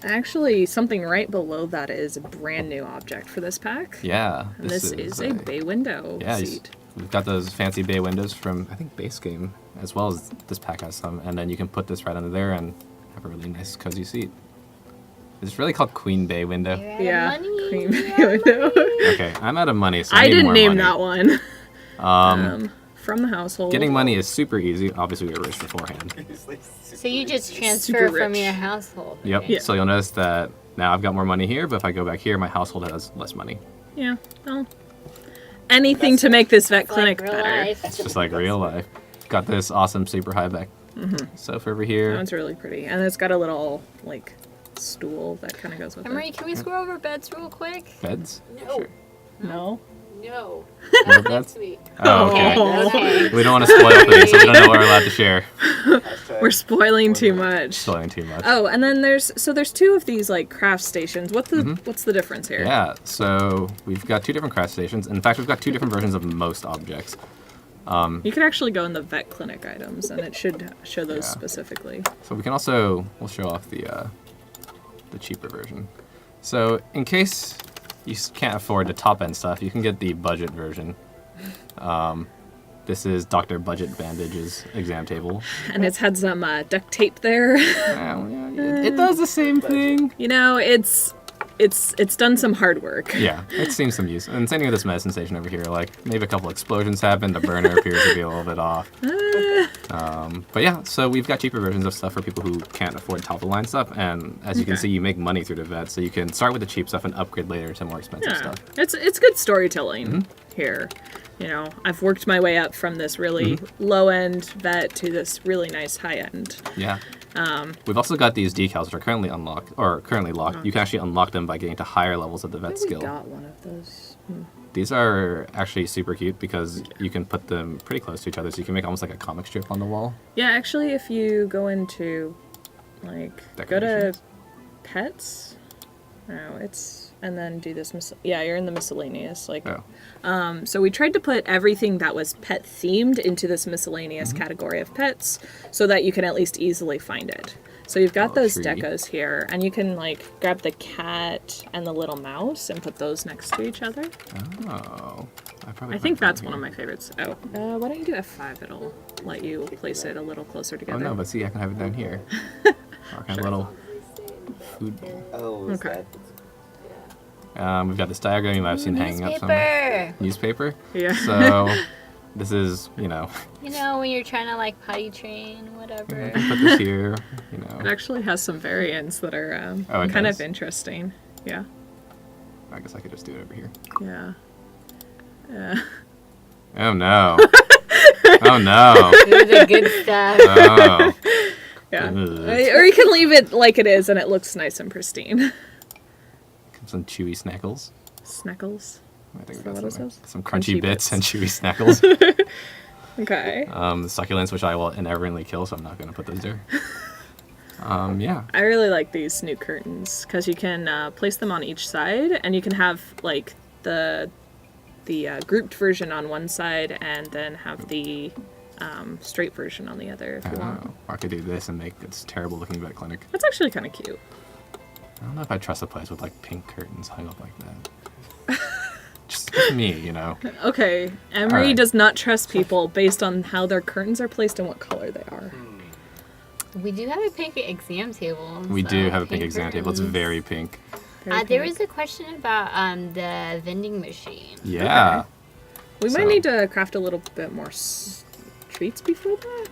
B: Actually, something right below that is a brand new object for this pack.
A: Yeah.
B: And this is a bay window
A: Yeah,
B: seat.
A: we've got those fancy bay windows from, I think, base game, as well as this pack has some. And then you can put this right under there and have a really nice, cozy seat. It's really called Queen Bay Window.
C: You're out
B: Yeah,
C: of money.
B: cream
C: You're
B: bay
C: out of
B: window.
C: money.
A: Okay, I'm out of money, so I
B: I
A: need
B: didn't
A: more
B: name
A: money.
B: that one.
A: Um,
B: From the household.
A: Getting money is super easy. Obviously, we were rich beforehand.
C: So you just transfer
B: Super
C: from
B: rich.
C: your household.
A: Yep.
C: right?
B: Yeah.
A: So you'll notice that now I've got more money here, but if I go back here, my household has less money.
B: Yeah. Well, anything to make this vet
C: It's like
B: clinic
C: real
B: better.
C: life.
A: It's just like real life. Got this awesome super high back sofa over here.
B: That one's really pretty, and it's got a little like stool that kind of goes with
C: Emery,
B: it.
C: can we scroll over beds real quick?
A: Beds?
E: No.
A: Sure.
B: No.
E: No.
A: No
E: That's
A: beds?
E: next week.
A: Oh, okay.
C: Okay.
A: We don't want to spoil things, so we don't know what we're allowed to share.
D: Hashtag
B: We're spoiling too much.
A: Spoiling too much.
B: Oh, and then there's two of these like craft stations. What's the difference here?
A: Yeah, so we've got two different craft stations. In fact, we've got two different versions of most objects.
B: You could actually go in the vet clinic items, and it should show those
A: Yeah.
B: specifically.
A: So we can also, we'll show off the cheaper version. So in case you can't afford the top end stuff, you can get the budget version. This is Dr. Budget Bandage's exam table.
B: And it's had some duct tape there.
A: Well, yeah, it does the same thing.
B: You know, it's done some hard work.
A: Yeah, it's seen some use. And same thing with this medicine station over here. Like, maybe a couple explosions happened. The burner appears to be a little bit off. But yeah, so we've got cheaper versions of stuff for people who can't afford top-of-the-line stuff. And as you can
B: Okay.
A: see, you make money through the vet. So you can start with the cheap stuff and upgrade later to more expensive
B: Yeah,
A: stuff.
B: it's good storytelling here. You know, I've worked my way up from this really low-end vet to this really nice high-end.
A: Yeah. We've also got these decals, which are currently unlocked, or currently locked. You can actually unlock them by getting to higher levels of the vet
B: We
A: skill.
B: got one of those.
A: These are actually super cute because you can put them pretty close to each other, so you can make almost like a comic strip on the wall.
B: Yeah, actually, if you go into, like, go to
A: Decorations?
B: pets. No, it's and then do this. Yeah, you're in the miscellaneous. Like,
A: Oh.
B: so we tried to put everything that was pet themed into this miscellaneous category of pets, so that you can at least easily find it. So you've got
A: Oh,
B: those
A: tree.
B: decos here, and you can like grab the cat and the little mouse and put those next to each other.
A: Oh.
B: I think that's one of my favorites. Oh, why don't you do F5? It'll let you place it a little closer
A: Oh
B: together.
A: no, but see, I can have it down here. Or kind of little food bowl.
D: Oh, is
B: Okay.
D: that?
A: We've got this diagram you might have seen hanging up somewhere.
C: Newspaper.
A: Newspaper.
B: Yeah.
A: So this is, you know,
C: You know, when you're trying to like potty train,
A: I
C: whatever.
A: can put this here, you
B: It
A: know.
B: actually has some variants that are
A: Oh, it
B: kind
A: does?
B: of interesting. Yeah.
A: I guess I could just do it over here.
B: Yeah.
A: Oh no. Oh no.
C: Do the good stuff.
A: Oh.
B: Yeah.
A: Ugh.
B: Or you can leave it like it is and it looks nice and pristine.
A: Some chewy snackles.
B: Sneckles.
A: I think
B: that
A: we
B: what
A: got
B: it
A: some,
B: says?
A: some crunchy
B: Crunchy
A: bits
B: bits.
A: and chewy snackles.
B: Okay.
A: The succulents, which I will inevitably kill, so I'm not going to put those there. Yeah.
B: I really like these new curtains because you can place them on each side and you can have like the grouped version on one side and then have the straight version on the other if you want.
A: I could do this and make this terrible looking vet clinic.
B: That's actually kind of cute.
A: I don't know if I trust a place with like pink curtains hung up like that. Just me, you know.
B: Okay, Emery
A: Alright.
B: does not trust people based on how their curtains are placed and what color they are.
C: We do have a pink exam table.
A: We
C: so
A: do have a pink exam table. It's
C: curtains.
A: very pink.
C: There was a question about the vending machine.
A: Yeah.
B: We
A: So-
B: might need to craft a little bit more treats before that.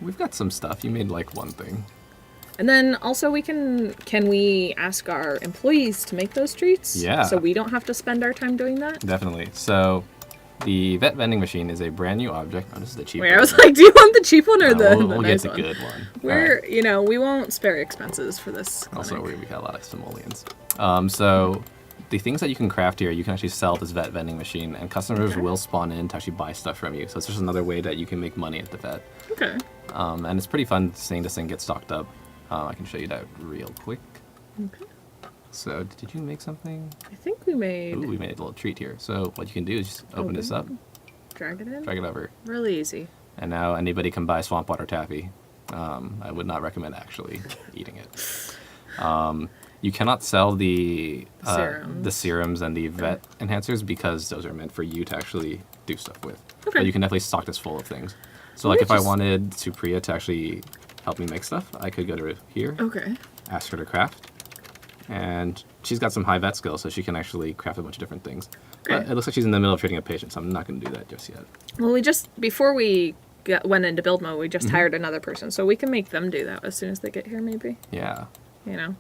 A: We've got some stuff. You made like one thing.
B: And then also can we ask our employees to make those treats?
A: Yeah.
B: So we don't have to spend our time doing that?
A: Definitely. So the vet vending machine is a brand new object. Oh, this is the cheap
B: Wait,
A: one.
B: I was like, do you want the cheap one or the
A: we'll
B: nice
A: get the
B: one?
A: good one.
B: We're, we won't spare expenses for this clinic.
A: Also, we got a lot of simoleons. So the things that you can craft here, you can actually sell at this vet vending machine, and customers will spawn in to actually buy stuff from you. So it's just another way that you can make money at the vet.
B: Okay.
A: And it's pretty fun seeing this thing get stocked up. I can show you that real quick.
B: Okay.
A: So did you make something?
B: I think we made
A: Ooh, we made a little treat here. So what you can do is just open this up,
B: drag it in.
A: drag it over,
B: Really easy.
A: and now anybody can buy swamp water taffy. I would not recommend actually eating it. You cannot sell the serums and the vet enhancers because those are meant for you to actually do stuff with.
B: Okay.
A: But you can definitely stock this full of things. So like if I wanted Supriya to actually help me make stuff, I could go to here,
B: Okay.
A: ask her to craft, and she's got some high vet skills, so she can actually craft a bunch of different things.
B: Great.
A: But it looks like she's in the middle of treating a patient, so I'm not going to do that just yet.
B: Well, before we went into build mode, we just hired another person, so we can make them do that as soon as they get here, maybe.
A: Yeah.
B: You know?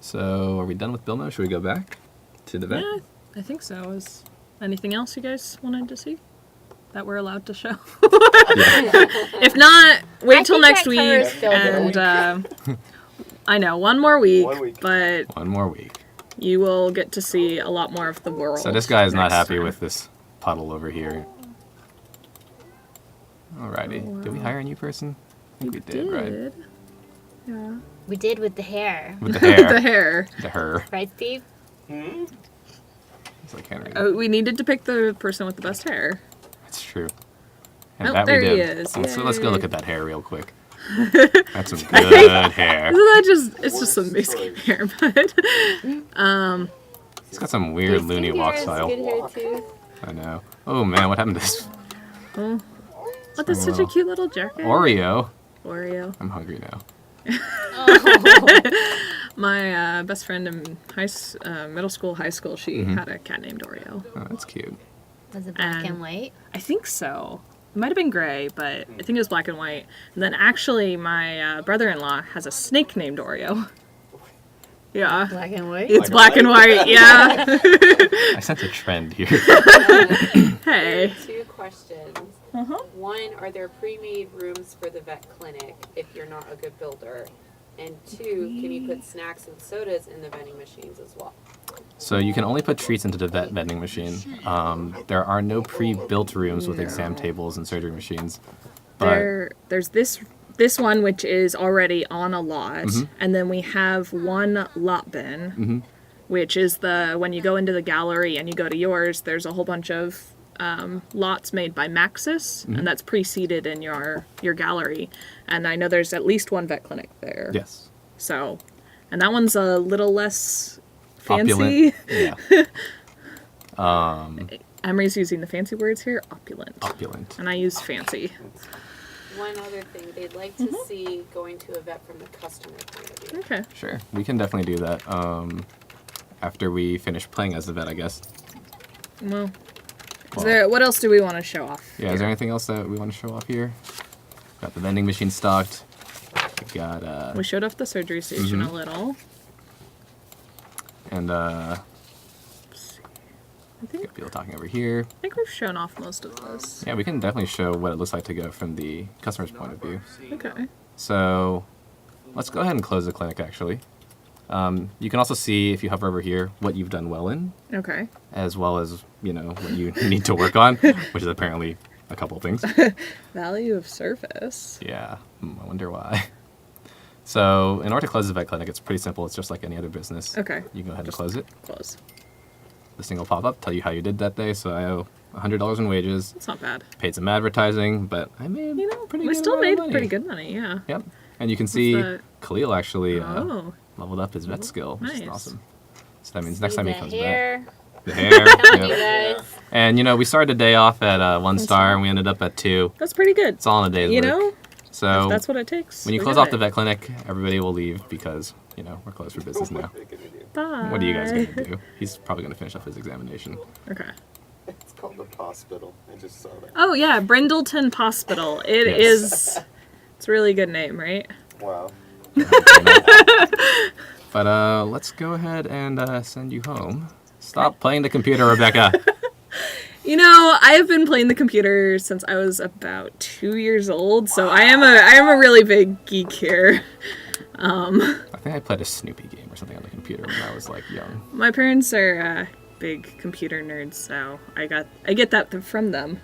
A: So are we done with build mode? Should we go back to the vet?
B: Yeah, I think so. Is anything else you guys wanted to see that we're allowed to show? If not, wait till
C: think
B: next
C: that
B: week.
C: covers build
B: And I know, one more week,
D: 1 week.
B: but
A: One more week.
B: you will get to see a lot more of the world.
A: So this guy is not
B: next
A: happy
B: time.
A: with this puddle over here. Alrighty. Did we hire a new person? I think we did, right?
B: Yeah.
C: We did with the hair.
A: With the hair.
B: The hair.
A: The her.
C: Right, Steve?
D: Hmm?
A: It's like Henry.
B: Oh, we needed to pick the person with the best hair.
A: That's true. And
B: Oh,
A: that
B: there
A: we
B: he
A: did.
B: is.
A: So let's go
B: Yay.
A: look at that hair real quick. That's some good hair.
B: Isn't that it's just some basic hair, but
A: He's got some weird loony walk style.
C: Good hair too.
A: I know. Oh man, what happened to this
B: oh, that's such a cute little jacket.
A: Oreo?
B: Oreo.
A: I'm hungry now.
B: My best friend in middle school, high school, she had a cat named Oreo.
A: Oh, that's cute.
C: Was it black
B: And-
C: and white?
B: I think so. It might have been gray, but I think it was black and white. And then actually, my brother-in-law has a snake named Oreo. Yeah.
C: Black and white?
B: It's black and white, yeah.
A: I sense a trend here.
B: Hey.
E: 2 questions.
B: Uh-huh.
E: One, are there pre-made rooms for the vet clinic if you're not a good builder? And 2, can you put snacks and sodas in the vending machines as well?
A: So you can only put treats into the vet vending machine. There are no pre-built rooms with exam tables and surgery machines. But
B: There's this one which is already on a lot, and then we have one lot bin, which is when you go into the gallery and you go to yours, there's a whole bunch of lots made by Maxis, and that's pre-seated in your gallery. And I know there's at least one vet clinic there.
A: yes.
B: So, and that one's a little less fancy.
A: Opulent. Yeah.
B: Emery's using the fancy words here, opulent.
A: Opulent.
B: And I use fancy.
E: One other thing, they'd like to see going to a vet from the customer point of view.
B: Okay.
A: Sure. We can definitely do that. After we finish playing as the vet, I guess.
B: Well,
A: Well,
B: what else do we want to show off?
A: Yeah, is there anything else that we want to show off here? Got the vending machine stocked. We got,
B: We showed off the surgery station a little.
A: and,
B: I think
A: got people talking over here.
B: we've shown off most of this.
A: Yeah, we can definitely show what it looks like to go from the customer's point of view.
B: Okay.
A: So, let's go ahead and close the clinic, actually. You can also see, if you hover over here, what you've done well in,
B: Okay.
A: as well as, what you need to work on, which is apparently a couple of things.
B: Value of service.
A: Yeah, I wonder why. So, in order to close the vet clinic, it's pretty simple. It's just like any other business.
B: Okay.
A: You can go ahead and close it.
B: Close.
A: This thing will pop up, tell you how you did that day. So I owe $100 in wages,
B: That's not bad.
A: paid some advertising, but I made pretty
B: we
A: good
B: still
A: amount of
B: made
A: money.
B: pretty good money, yeah.
A: Yep. And you can see
B: that?
A: Khalil actually
B: Oh.
A: leveled up his vet skill, which is
B: Nice.
A: awesome. So that means next time he
C: The
A: comes
C: hair.
A: back. The hair.
C: Telling you
A: Yep.
C: guys.
A: And we started the day off at 1 star and we ended up at 2.
B: That's pretty good.
A: It's all in a day's
B: You
A: work.
B: know?
A: So
B: If that's what it takes.
A: when you
B: we
A: close
B: got
A: off the
B: it.
A: vet clinic, everybody will leave because we're closed for business now.
D: What are they gonna do?
B: Bye.
A: What are you guys going to do? He's probably going to finish up his examination.
B: Okay.
D: It's called the hospital. I just saw that.
B: Oh yeah, Brindleton Hospital. It
A: Yes.
B: is. It's a really good name, right?
D: Wow.
A: But let's go ahead and send you home. Stop playing the computer, Rebecca.
B: I have been playing the computer since I was about 2 years old, so I am a really big geek here.
A: I think I played a Snoopy game or something on the computer when I was young.
B: My parents are big computer nerds, so I get that from them.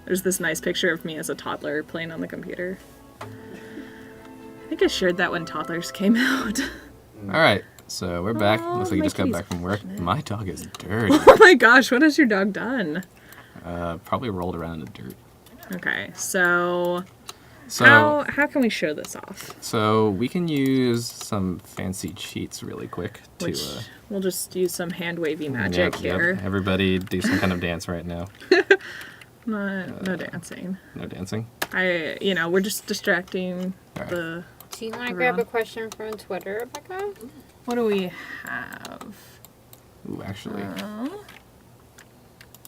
B: There's this nice picture of me as a toddler playing on the computer. I think I shared that when toddlers came out.
A: All right, so we're back.
B: Oh,
A: Looks like you
B: my
A: just got
B: kitty's
A: back from work.
B: pushing it.
A: My dog is dirty.
B: Oh my gosh, what has your dog done?
A: Probably rolled around in the dirt.
B: Okay, so
A: So,
B: how can we show this off?
A: so we can use some fancy cheats really quick to.
B: Which we'll just use some hand wavy magic
A: Yep.
B: here.
A: Everybody do some kind of dance right now.
B: No dancing.
A: No dancing.
B: We're just distracting
A: Alright.
B: the.
C: Do you want to grab a question from Twitter, Rebecca?
B: What do we have?
A: Ooh, actually.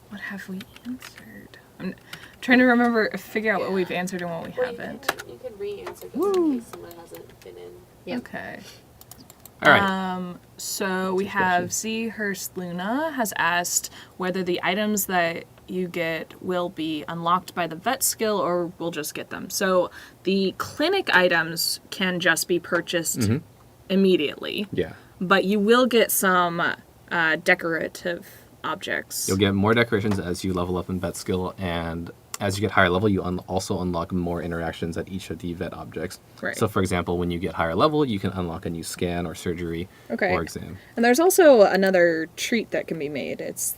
B: What have we answered? I'm trying to figure out what we've answered and what we
E: Well,
B: haven't.
E: you can re-answer just in case someone hasn't been in.
C: Yep.
B: Okay.
A: All right.
B: So we have Z Hurst Luna has asked whether the items that you get will be unlocked by the vet skill or we'll just get them. So the clinic items can just be purchased immediately,
A: Yeah.
B: but you will get some decorative objects.
A: You'll get more decorations as you level up in vet skill, and as you get higher level, you also unlock more interactions at each of the vet objects.
B: Right.
A: So, for example, when you get higher level, you can unlock a new scan or surgery
B: Okay.
A: or exam.
B: And there's also another treat that can be made. It's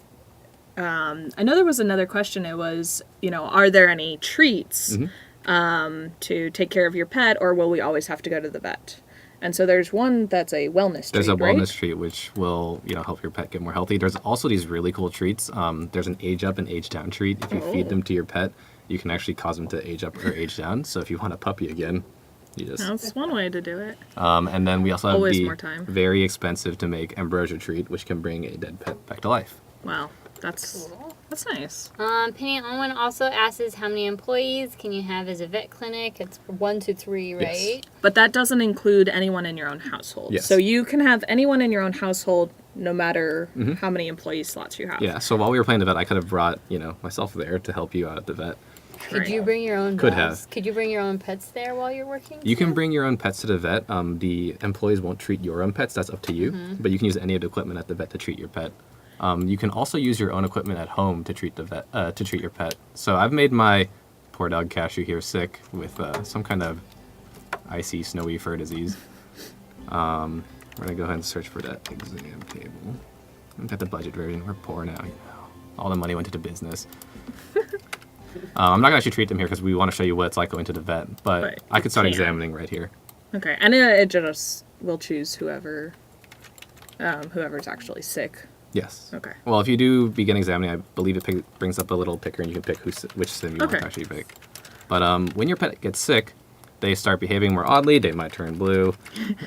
B: I know there was another question. It was, are there any treats to take care of your pet, or will we always have to go to the vet? And so there's one that's a wellness treat,
A: There's a
B: right?
A: wellness treat which will, help your pet get more healthy. There's also these really cool treats. There's an age up and age down treat. If you feed them to your pet, you can actually cause them to age up or age down. So if you want a puppy again, you just.
B: That's one way to do it.
A: And then we also have
B: Always
A: the
B: more time.
A: very expensive to make ambrosia treat, which can bring a dead pet back to life.
B: Wow, that's nice.
C: Penny Owen also asks how many employees can you have as a vet clinic? It's 1 to 3, right?
A: Yes.
B: But that doesn't include anyone in your own household.
A: Yes.
B: So you can have anyone in your own household no matter how many employee slots you have.
A: Yeah, so while we were playing the vet, I could have brought, myself there to help you out at the vet.
C: Could you bring your own
A: Could
C: dogs?
A: have.
C: Could you bring your own pets there while you're working?
A: You can
C: too?
A: bring your own pets to the vet. The employees won't treat your own pets. That's up to you. But you can use any of the equipment at the vet to treat your pet. You can also use your own equipment at home to treat to treat your pet. So I've made my poor dog Cashew here sick with some kind of icy, snowy fur disease. We're gonna go ahead and search for that exam table. I've got the budget version. We're poor now. All the money went into business. I'm not gonna actually treat them here because we want to show you what it's like going to the vet. But
B: Right,
A: I could start
B: you can.
A: examining right here.
B: Okay, and it just will choose whoever's actually sick.
A: Yes.
B: Okay.
A: Well, if you do begin examining, I believe it brings up a little picker, and you can pick which sim you want
B: Okay.
A: to actually pick. But when your pet gets sick, they start behaving more oddly. They might turn blue.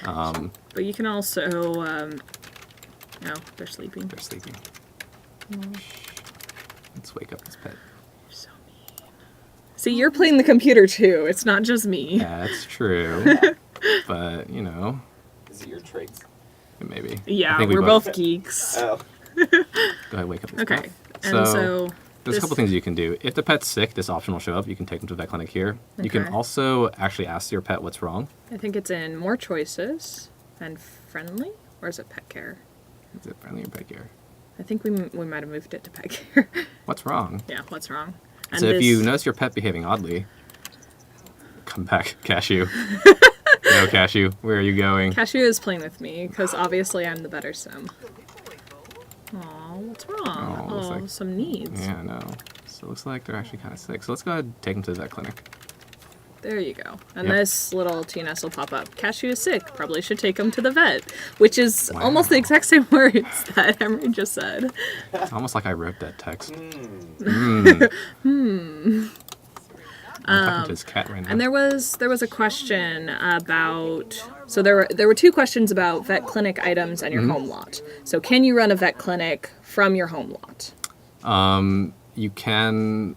B: But you can also, no, they're sleeping.
A: They're sleeping. Let's wake up this pet.
B: So mean. See, you're playing the computer too. It's not just me.
A: That's true. But
D: Is it your traits?
A: maybe. I
B: Yeah,
A: think we
B: we're both geeks.
D: Oh.
A: Go ahead, wake up this
B: Okay,
A: pet.
B: and so
A: There's a
B: this-
A: couple things you can do. If the pet's sick, this option will show up. You can take them to the vet clinic here. You can
B: Okay.
A: also actually ask your pet what's wrong.
B: I think it's in more choices and friendly, or is it pet care?
A: Is it friendly or pet care?
B: I think we might have moved it to pet care.
A: What's wrong?
B: Yeah, what's wrong? And
A: So if
B: this-
A: you notice your pet behaving oddly, come back, Cashew. No, Cashew, where are you going?
B: Cashew is playing with me because obviously I'm the better sim. Aw, what's wrong?
A: Oh, looks
B: Oh,
A: like-
B: some needs.
A: Yeah, I know. So it looks like they're actually kind of sick. So let's go ahead and take them to the vet clinic.
B: There you go. And
A: Yep.
B: this little TNS will pop up. Cashew is sick. Probably should take him to the vet. Which is
A: Wow.
B: almost the exact same words that Emery just said.
A: Almost like I wrote that text. I'm talking to his cat right now.
B: And there was a question about, so there were two questions about vet clinic items and your home lot. So can you run a vet clinic from your home lot?
A: You can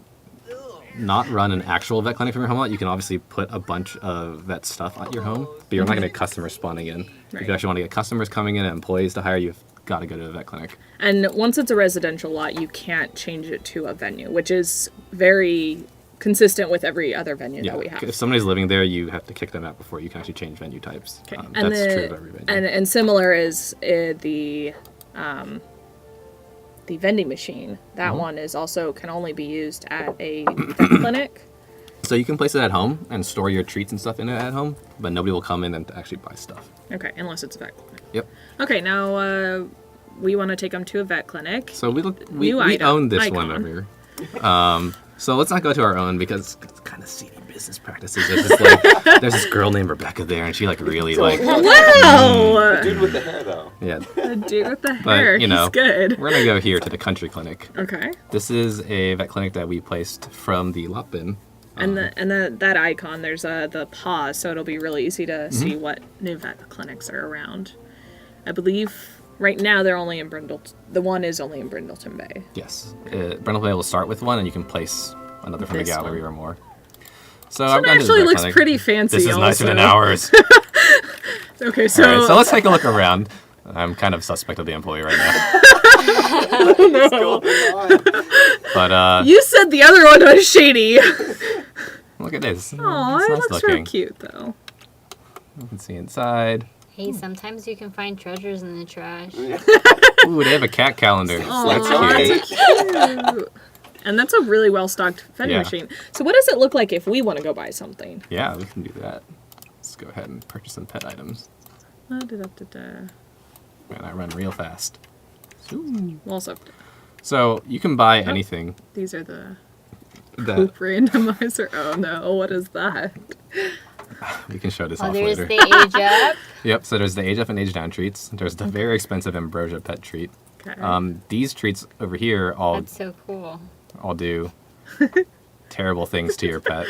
A: not run an actual vet clinic from your home lot. You can obviously put a bunch of vet stuff at your home, but you're not going to get customers spawning in.
B: Right.
A: If you actually want to get customers coming in and employees to hire, you've got to go to a vet clinic.
B: And once it's a residential lot, you can't change it to a venue, which is very consistent with every other venue that we have.
A: If somebody's living there, you have to kick them out before you can actually change venue types.
B: Okay.
A: That's true of every venue.
B: And similar is the vending machine. That one is also can only be used at a vet clinic.
A: So you can place it at home and store your treats and stuff in it at home, but nobody will come in and actually buy stuff.
B: Okay, unless it's a vet clinic.
A: Yep.
B: Okay, now we want to take them to a vet clinic.
A: So we
B: New item,
A: own this
B: icon.
A: one over here. So let's not go to our own because it's kind of seedy business practices. There's this girl named Rebecca there, and she really
B: Wow!
D: Dude with the hair, though.
A: yeah.
B: The dude with the
A: But
B: hair,
A: you know,
B: he's good.
A: we're gonna go here to the country clinic.
B: Okay.
A: This is a vet clinic that we placed from the lot bin.
B: And that icon, there's the pause, so it'll be really easy to see what new vet clinics are around. I believe right now they're only in Brindleton. The one is only in Brindleton Bay.
A: Yes, Brindle Bay will start with one, and you can place another from the
B: This
A: gallery
B: one.
A: or more. So
B: This
A: I've
B: one
A: gone to the
B: actually
A: vet
B: looks
A: clinic.
B: pretty fancy.
A: This is nicer than
B: also.
A: ours.
B: Okay, so,
A: All right, so let's take a look around. I'm kind of suspect of the employee right now,
D: What's going on?
A: but
B: you said the other one was shady.
A: look at this.
B: Oh,
A: It's
B: it
A: nice
B: looks
A: looking.
B: real cute though.
A: You can see inside.
C: Hey, sometimes you can find treasures in the trash.
A: Ooh, they have a cat calendar.
D: That's
A: That's cute.
B: Cute. And that's a really well stocked vending
A: Yeah.
B: machine. So what does it look like if we want to go buy something?
A: Yeah, we can do that. Let's go ahead and purchase some pet items.
B: Da-da-da-da-da.
A: Man, I run real fast.
B: Also,
A: So you can buy anything
B: these are the
A: that
B: poop randomizer. Oh no, what is that?
A: we can show this
C: Oh,
A: off
C: there's
A: later.
C: the age up.
A: Yep, so there's the age up and age down treats. There's the very expensive ambrosia pet treat.
B: Okay.
A: These treats over here all
C: That's so cool.
A: do terrible things to your pet.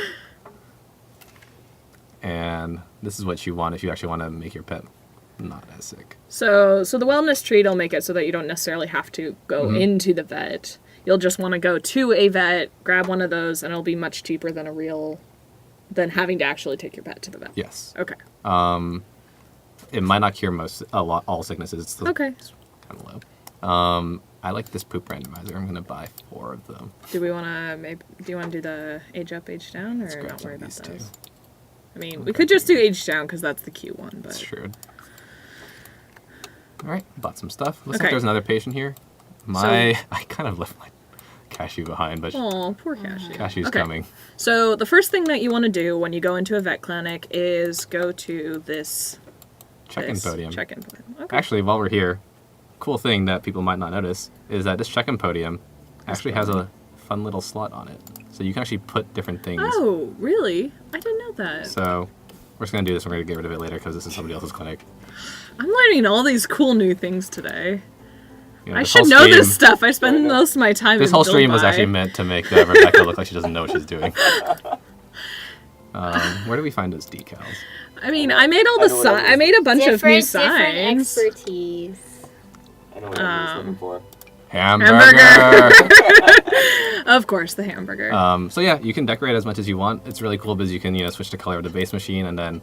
A: And this is what you want if you actually want to make your pet not as sick.
B: So the wellness treat will make it so that you don't necessarily have to go into the vet. You'll just want to go to a vet, grab one of those, and it'll be much cheaper than than having to actually take your pet to the vet.
A: Yes.
B: Okay.
A: It might not cure all sicknesses. It's still
B: Okay.
A: kind of low. I like this poop randomizer. I'm gonna buy 4 of them.
B: Do we want to do you want to do the age up, age down, or
A: Let's grab
B: not worry
A: one of
B: about
A: these
B: those?
A: two.
B: I mean, we could just do age down because that's the cute one.
A: That's
B: But
A: true. All right, bought some stuff. Looks
B: Okay.
A: like there's another patient here. I kind of left my cashew behind, but
B: oh, poor cashew.
A: cashew's
B: Okay.
A: coming.
B: So the first thing that you want to do when you go into a vet clinic is go to this
A: Check-in podium.
B: Check-in podium. Okay.
A: Actually, while we're here, cool thing that people might not notice is that this check-in podium actually has a fun little slot on it. So you can actually put different things.
B: Oh, really? I didn't know that.
A: So we're just going to do this. We're going to get rid of it later because this is somebody else's clinic.
B: I'm learning all these cool new things today.
A: You know,
B: I
A: this
B: should
A: whole
B: know this
A: stream-
B: stuff. I spend most of my time
A: This
B: in
A: whole
B: Build
A: stream was
B: Buy.
A: actually meant to make Rebecca look like she doesn't know what she's doing. Where do we find those decals?
B: I mean, I made all
D: I
B: the
D: know what it
B: I
D: is.
B: made a bunch of new
C: Different
B: signs.
C: expertise.
D: I know what I was looking for.
A: Hamburger!
B: Of course, the hamburger.
A: So yeah, you can decorate as much as you want. It's really cool because you can, switch the color of the base machine and then,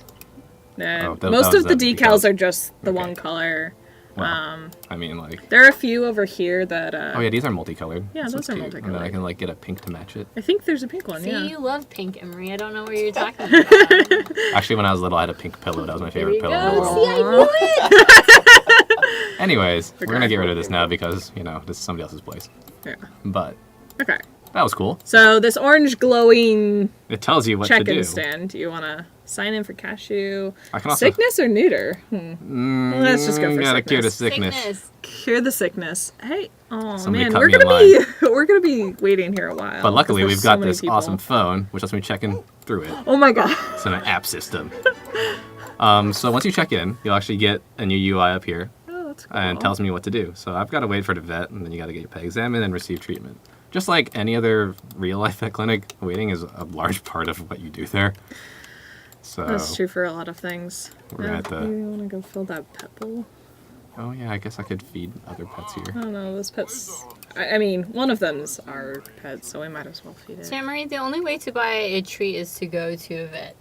A: that
B: Most
A: was
B: of the
A: the
B: decals
A: decals.
B: are just the
A: Okay.
B: one color.
A: well, I mean, like,
B: There are a few over here that.
A: oh yeah, these are multicolored.
B: Yeah,
A: This
B: those
A: one's
B: are
A: cute. And then I
B: multicolored.
A: can like get a pink to match it.
B: I think there's a pink one.
C: See,
B: yeah.
C: you love pink, Emery. I don't know what you're talking about.
A: Actually, when I was little, I had a pink pillow. That was my
C: There
A: favorite
C: you
A: pillow in the
C: go.
A: world.
C: See, I knew it.
A: Anyways, we're gonna get rid of this now because this is somebody else's place.
B: Yeah.
A: But
B: Okay.
A: that was cool.
B: So this orange glowing
A: It tells you what to do.
B: check-in stand. Do you want to sign in for cashew?
A: I can also
B: Sickness or neuter? Let's just go for
A: gotta cure the
B: sickness.
A: sickness.
B: Cure the sickness. Hey, oh
A: Somebody
B: man,
A: cut
B: we're
A: me in
B: gonna be we're gonna be waiting here a while.
A: But luckily,
B: 'cause
A: we've
B: there's
A: got
B: so many
A: this
B: people.
A: awesome phone, which lets me check in through it.
B: Oh my god.
A: It's an app system. So once you check in, you'll actually get a new UI up here
B: Oh, that's cool.
A: and tells me what to do. So I've got to wait for the vet, and then you got to get your pet examined and receive treatment. just like any other real life vet clinic, waiting is a large part of what you do there. So
B: That's true for a lot of things.
A: We're at the-
B: You want to go fill that pet bowl?
A: Oh yeah, I guess I could feed other pets
B: I
A: here.
B: don't know, those pets... I mean, one of them's our pet, so we might as well feed it.
C: So, Marie, the only way to buy a treat is to go to a vet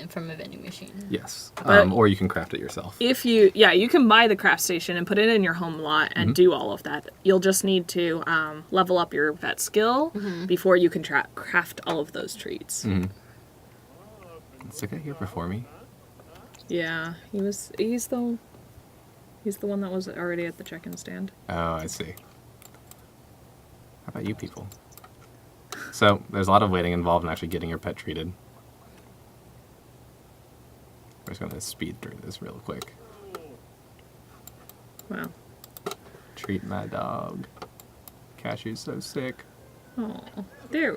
C: from a vending machine.
A: Yes,
B: But-
A: or you can craft it yourself.
B: If you, you can buy the craft station and put it in your home lot and do all of that. You'll just need to level up your vet skill before you can craft all of those treats.
A: Did the guy here before me?
B: Yeah, he's the one that was already at the check-in stand.
A: Oh, I see. How about you people? So, there's a lot of waiting involved in actually getting your pet treated. We're just going to speed through this real quick.
B: Wow.
A: Treat my dog. Cashew's so sick.
B: Oh, there.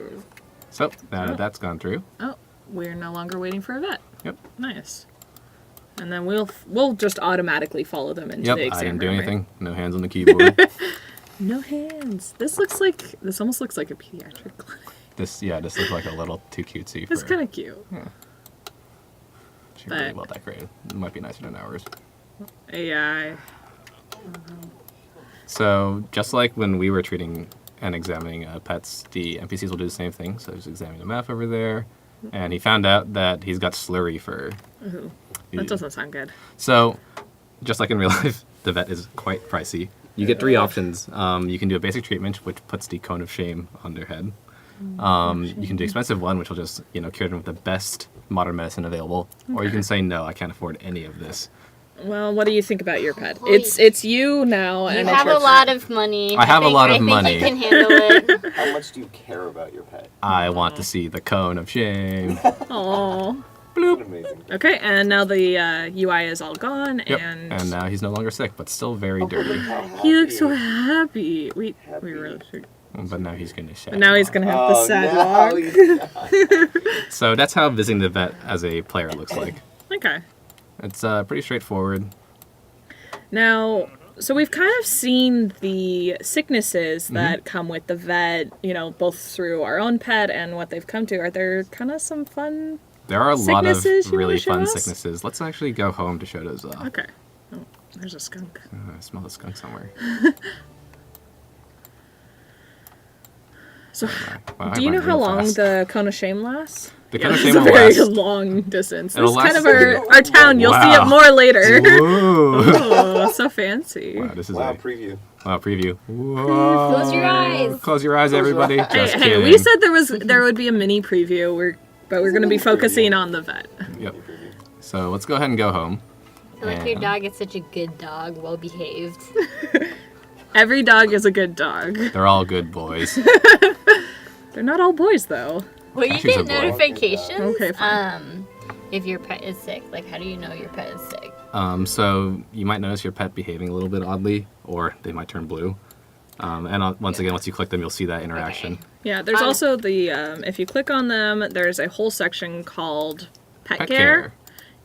A: So, now that that's gone through.
B: Oh, we're no longer waiting for a vet.
A: Yep.
B: Nice. And then we'll just automatically follow them into
A: Yep,
B: the
A: I
B: exam
A: didn't do
B: room,
A: anything. No hands on the keyboard.
B: No hands. This almost looks like a pediatric clinic.
A: This looks like a little too cutesy.
B: It's kind of cute.
A: She's really
B: but-
A: well decorated. It might be nicer than ours.
B: AI.
A: So, just like when we were treating and examining pets, the NPCs will do the same thing. So, just examining the map over there. And he found out that he's got slurry fur.
B: Ooh, that doesn't sound good.
A: So, just like in real life, the vet is quite pricey. You get 3 options. You can do a basic treatment, which puts the cone of shame on their head. You can do expensive one, which will just, cure them with the best modern medicine available. Or you can say, no, I can't afford any of this.
B: Well, what do you think about your pet?
C: Well,
B: It's you now,
C: You
B: and
C: have
B: it's
C: a
B: your
C: lot
B: pet.
C: of money.
A: I have a lot of
C: I
A: money.
C: think you can handle it.
D: How much do you care about your pet?
A: I want to see the cone of shame.
B: Aw.
D: What amazing.
B: Okay, and now the UI is all gone,
A: Yep.
B: and
A: And now he's no longer sick, but still very
D: Look
A: dirty.
D: how
B: he looks so
D: happy.
B: happy. We
D: Happy.
B: really should.
A: But now he's going to shed.
B: But now he's gonna have the
D: Oh,
B: sad
D: no,
B: walk.
A: So that's how visiting the vet as a player looks like.
B: Okay.
A: It's pretty straightforward.
B: Now, so we've kind of seen the sicknesses that come with the vet, both through our own pet and what they've come to. Are there kind of some fun?
A: There are a lot of
B: Sicknesses you
A: really
B: wanna show
A: fun
B: us?
A: sicknesses. Let's actually go home to show those off.
B: Okay. Oh, there's a skunk.
A: I smell the skunk somewhere.
B: So,
A: Wow, I
B: do you
A: went
B: know how
A: real
B: long
A: fast.
B: the cone of shame lasts?
A: The cone of
B: It's
A: shame
B: a
A: will
B: very
A: last.
B: long distance.
A: It'll
B: This is kind of
A: last-
B: our town. You'll see
A: Wow.
B: it more later.
A: Whoa.
B: Oh, so fancy.
A: Wow, this is
D: Wow,
A: a
D: preview.
A: preview. Whoa.
C: Close your eyes.
A: Close your eyes, everybody.
D: your eyes.
A: Just
B: Hey,
A: kidding.
B: we said there would be a mini preview. But we're going to be focusing on the vet.
A: Yep. So let's go ahead and go home.
C: I feel like your
A: Yeah.
C: dog is such a good dog, well behaved.
B: Every dog is a good dog.
A: They're all good boys.
B: They're not all boys, though.
C: Will you
A: She's a
C: get
A: boy.
C: notifications?
B: Okay, fine.
C: If your pet is sick, like how do you know your pet is sick?
A: So you might notice your pet behaving a little bit oddly, or they might turn blue. Once again, once you click them, you'll see that interaction.
C: Okay.
B: Yeah, there's also the, if you click on them, there's a whole section called Pet
A: Pet
B: Care.
A: care.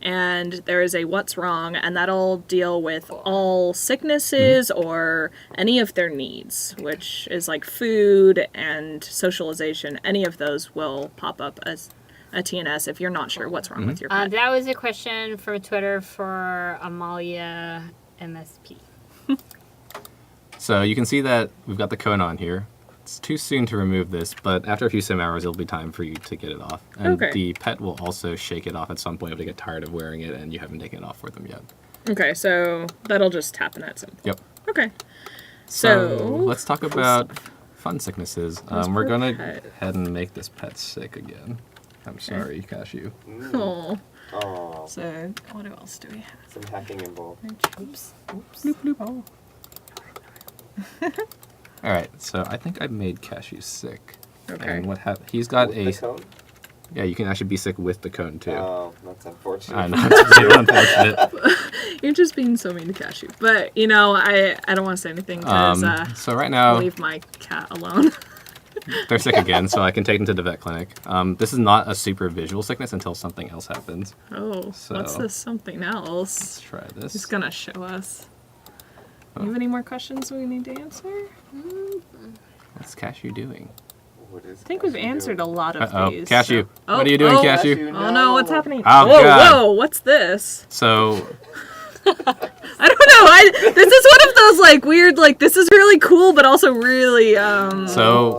B: And there is a What's Wrong, and that'll deal with all sicknesses or any of their needs, which is like food and socialization. Any of those will pop up as a TNS if you're not sure what's wrong with your pet.
C: That was a question from Twitter for Amalia MSP.
A: So you can see that we've got the cone on here. It's too soon to remove this, but after a few sim hours, it'll be time for you to get it off. And
B: Okay.
A: the pet will also shake it off at some point if they get tired of wearing it and you haven't taken it off for them yet.
B: Okay, so that'll just happen at some point.
A: Yep.
B: Okay.
A: So
B: So,
A: let's talk about fun sicknesses.
B: This
A: We're
B: poor
A: gonna
B: pet.
A: head and make this pet sick again. I'm sorry, Cashew.
B: Oh.
D: Oh,
B: So, what else do we have?
D: some hacking involved.
B: Oops. Oops.
A: Bloop, bloop. Oh. All right, so I think I made Cashew sick.
B: Okay.
A: And he's got
D: With
A: a
D: the cone?
A: yeah. You can actually be sick with the cone too.
D: Oh, that's unfortunate.
A: I know it's really unfortunate.
B: You're just being so mean to Cashew. But, I don't want to say anything because
A: So right now
B: leave my cat alone.
A: they're sick again, so I can take them to the vet clinic. This is not a super visual sickness until something else happens.
B: Oh,
A: So-
B: what's this something else?
A: Let's try this.
B: He's going to show us. Do you have any more questions we need to answer?
A: What's Cashew doing?
D: What is
B: I think we've answered a lot of
A: Uh-oh.
B: these.
A: Cashew.
B: so-
A: What are you doing,
B: oh,
A: Cashew?
B: Oh no, what's happening?
A: Oh,
B: whoa,
A: God.
B: whoa, what's this?
A: So,
B: I don't know. This is one of those like weird, like this is really cool, but also really
A: we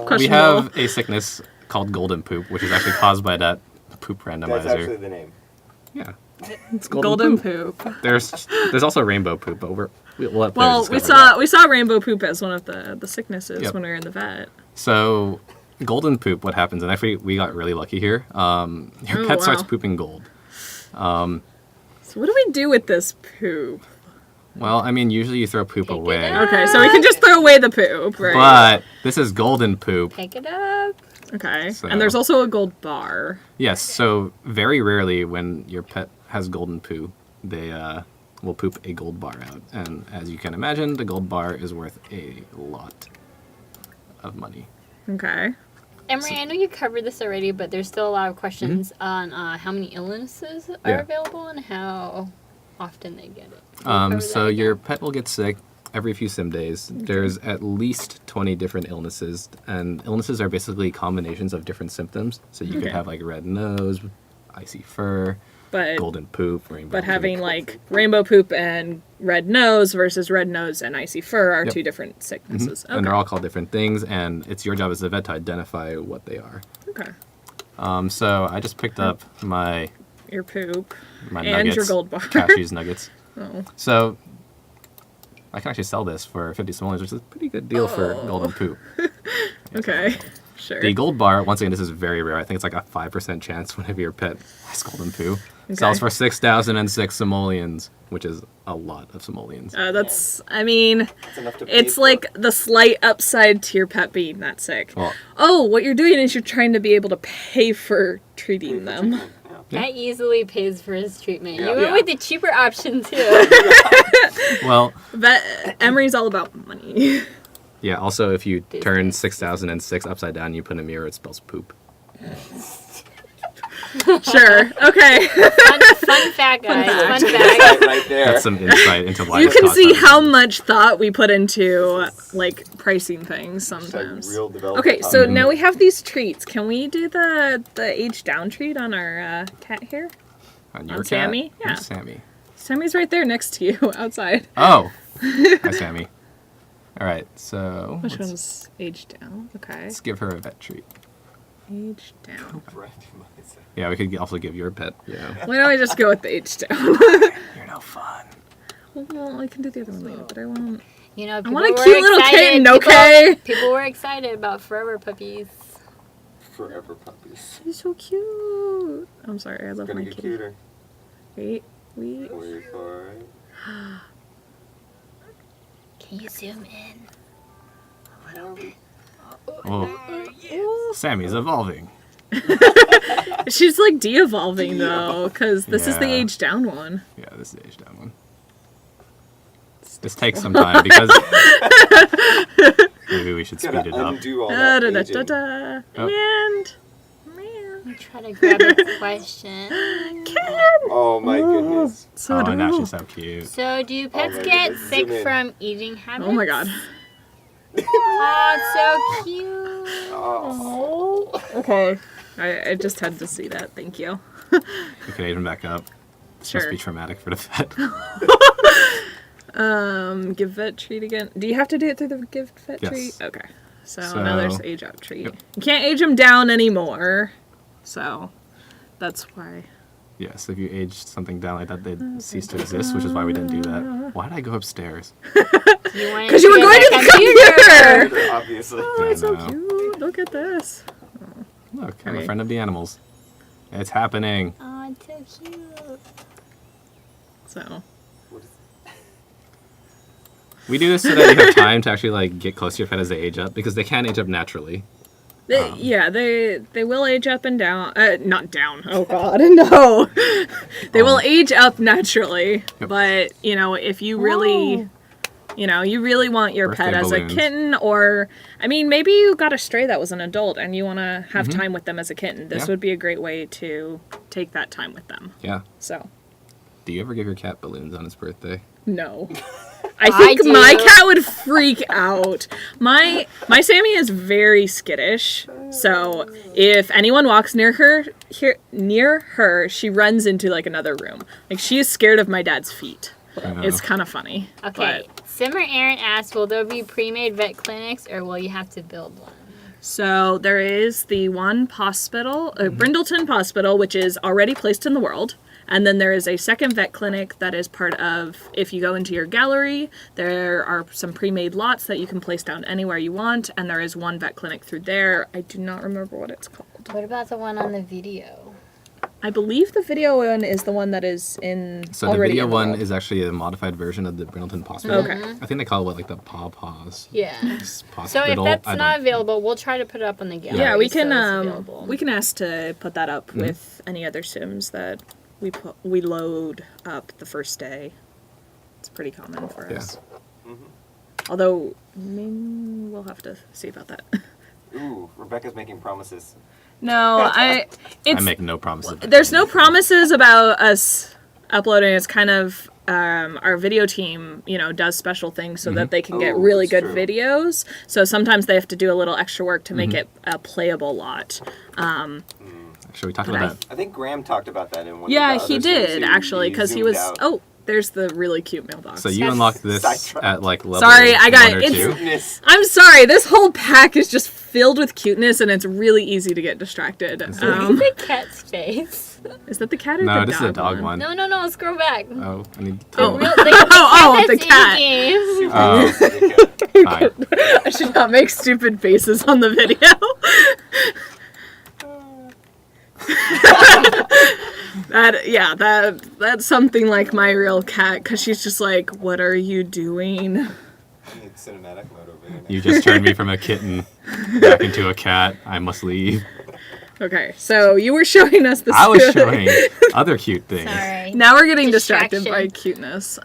B: questionable.
A: have a sickness called golden poop, which is actually caused by that poop randomizer.
D: That's actually the name.
A: Yeah. It's
B: golden poop.
A: There's also rainbow poop, but we'll let players
B: Well, we
A: discover that.
B: saw rainbow poop as one of the sicknesses
A: Yep.
B: when we were in the vet.
A: So, golden poop, what happens, and actually we got really lucky here, your
B: Oh,
A: pet starts
B: wow.
A: pooping gold.
B: So what do we do with this poop?
A: Well, I mean, usually you throw poop
C: Pick it
A: away.
C: up.
B: Okay, so we can just throw away the poop, right?
A: But this is golden poop.
C: Pick it up.
B: Okay.
A: So-
B: And there's also a gold bar.
A: Yes, so very rarely when your pet has golden poo, they will poop a gold bar out. And as you can imagine, the gold bar is worth a lot of money.
B: Okay.
C: Emery, I know you covered this already, but there's still a lot of questions on how many illnesses are
A: Mm-hmm. Yeah.
C: available and how often they get it. Can you cover
A: So
C: that
A: your
C: again?
A: pet will get sick every few sim days. There's at least 20 different illnesses, and illnesses are basically combinations of different symptoms. So you could
B: Okay.
A: have like red nose, icy fur,
B: But
A: golden poop, rainbow
B: but
A: poop.
B: having like rainbow poop and red nose versus red nose and icy fur are
A: Yep.
B: two different sicknesses.
A: And they're all called different things, and it's your job as a vet to identify what they are.
B: Okay.
A: So I just picked up my
B: Your poop.
A: my
B: And
A: nuggets,
B: your gold bar.
A: Cashew's nuggets.
B: Oh.
A: So I can actually sell this for 50 simoleons, which is a pretty good deal for
B: Oh.
A: golden poop.
B: Okay. Sure.
A: The gold bar, once again, this is very rare. I think it's like a 5% chance whenever your pet has golden poo. Sells for 6,006 simoleons, which is a lot of simoleons.
B: That's, I mean,
D: That's enough to pay
B: it's
D: for
B: like the slight upside to your pet being that sick.
A: Well,
B: Oh, what you're doing is you're trying to be able to pay for treating them.
D: Yeah.
C: Cat easily pays for his treatment.
D: Yeah.
C: You went
B: Yeah.
C: with the cheaper option too.
A: well,
B: But Emery's all about money.
A: yeah, also if you turn
C: Business.
A: 6,006 upside down and you put in a mirror, it spells poop.
B: Sure. Okay.
C: Fun fact, guys.
B: fact.
C: Fun fact.
D: Right there.
A: That's some insight into why
B: You
A: it's
B: can
A: cost
B: see
A: that
B: how
A: much.
B: much thought we put into like pricing things
D: It's like
B: sometimes.
D: real development.
B: Okay, so
A: Mhm.
B: now we have these treats. Can we do the age down treat on our cat here?
A: On your
B: on
A: cat?
B: Sammy?
A: Who's
B: Yeah.
A: Sammy.
B: Sammy's right there next to you outside.
A: Oh! Hi, Sammy. All right, so
B: Which
A: let's,
B: one's age down? Okay.
A: let's give her a vet treat.
B: Age down.
A: Yeah, we could also give your pet. Yeah.
B: Why don't I just go with the age down?
A: You're no fun.
B: Well, I can do the other one later, but I won't.
C: You know,
B: I
C: people
B: want a
C: were
B: cute little
C: excited.
B: kitten,
C: People-
B: okay?
C: People were excited about forever puppies.
D: Forever puppies.
B: He's so cute. I'm sorry, I love
D: Gonna
B: my
D: get
B: kitty.
D: cuter.
B: Wait.
D: Wait for it.
C: Can you zoom in?
A: Oh, Sammy's evolving.
B: She's like de-evolving though, because this is the
A: Yeah.
B: age down one.
A: Yeah, this is the age down one. This takes some time because maybe we should speed
D: Gotta
A: it up.
D: undo all
B: Da,
D: that
B: da, da, da,
D: aging.
B: da.
A: Oh.
B: And
C: I'm trying to grab a question.
D: Oh my goodness.
B: so
A: Oh, now
B: adorable.
A: she's so cute.
C: So, do pets
D: my
C: get
D: goodness,
C: sick
D: zoom in.
C: from eating habits?
B: Oh my god.
C: Oh, so cute.
D: Oh.
B: Okay. I just had to see that. Thank you.
A: We can age him back up. This must
B: Sure.
A: be traumatic for the vet.
B: Give vet treat again. Do you have to do it through the give vet
A: Yes.
B: treat? Okay. So
A: So-
B: now there's age up treat.
A: Yep.
B: You can't age them down anymore. So that's why.
A: Yes, if you age something down like that, they'd cease to exist, which is why we didn't do that. Why did I go upstairs?
C: Because
B: you were going to the computer!
D: Obviously.
B: Oh, it's so
A: know.
B: cute. Look at this.
A: Look, I'm a
B: Okay.
A: friend of the animals. It's happening.
C: Oh, it's so cute.
B: So
D: What is-
A: We do this so that you have time to actually like get close to your pet as they age up because they can age up naturally.
B: yeah, they will age up and down. Not down. Oh god, no. They will age up naturally,
A: Yep.
B: but you know, if you really, you know, you really want your
A: Birthday
B: pet as
A: balloons.
B: a kitten, or I mean, maybe you got a stray that was an adult and you want to have time with them as a kitten. This
A: Mm-hmm. Yeah.
B: would be a great way to take that time with them.
A: Yeah.
B: So,
A: Do you ever give your cat balloons on its birthday?
B: No. I think
C: do.
B: my cat would freak out. My Sammy is very skittish, so if anyone walks near her, she runs into like another room. Like she is scared of my dad's feet. It's kind of funny.
C: Okay. Simmer Aaron asked, will there be pre-made vet clinics or will you have to build one?
B: So there is the one hospital, Brindleton Hospital, which is already placed in the world. And then there is a second vet clinic that is part of, if you go into your gallery, there are some pre-made lots that you can place down anywhere you want. And there is one vet clinic through there. I do not remember what it's called.
C: What about the one on the video?
B: I believe the video one is the one that is in
A: So the
B: already
A: video
B: in the
A: one
B: world.
A: is actually a modified version of the Brindleton Hospital.
B: Okay.
A: I think they call it like the Paw Paws.
C: Yeah.
A: Hospital.
C: So if that's
A: I
C: not
A: don't-
C: available, we'll try to put it up on the gallery.
B: Yeah, we
C: so
B: can
C: it's available.
B: we can ask to put that up with any other Sims that we load up the first day. It's pretty common for
A: Yeah.
B: us. Although we'll have to see about that.
D: Ooh, Rebecca's making promises.
B: No,
A: I
B: it's
A: make no promises.
B: there's no promises about us uploading. It's kind of our video team, does special things so that they can get
D: Oh,
B: really
D: that's
B: good
D: true.
B: videos. So sometimes they have to do a little extra work to make it a playable lot.
A: Should we talk
B: But
A: about that?
D: I think Graham talked about that in one
B: Yeah,
D: of the
B: he
D: other Sims.
B: did actually, because he
D: zoomed
B: was.
D: out.
B: Oh, there's the really cute mailbox.
A: So you
C: That's
A: unlocked this
D: sidetracked.
A: at like level
B: Sorry, I got
A: 1 or
B: it.
A: 2.
D: Cuteness.
B: I'm sorry. This whole pack is just filled with cuteness, and it's really easy to get distracted.
C: Look at the cat's face.
B: Is that the cat or
A: No,
B: the
A: this
B: dog?
A: is a dog one.
C: No, scroll back.
A: Oh, I need to.
C: The
A: Oh,
C: real, the
B: the cat.
C: in-game.
A: fine.
B: I should not make stupid faces on the video. That's something like my real cat, because she's just like, what are you doing?
D: Need cinematic mode over here.
A: You just turned me from a kitten back into a cat. I must leave.
B: Okay, so you were showing us this.
A: I was showing other cute things.
C: Sorry.
B: Now we're getting distracted by
C: Distraction.
B: cuteness.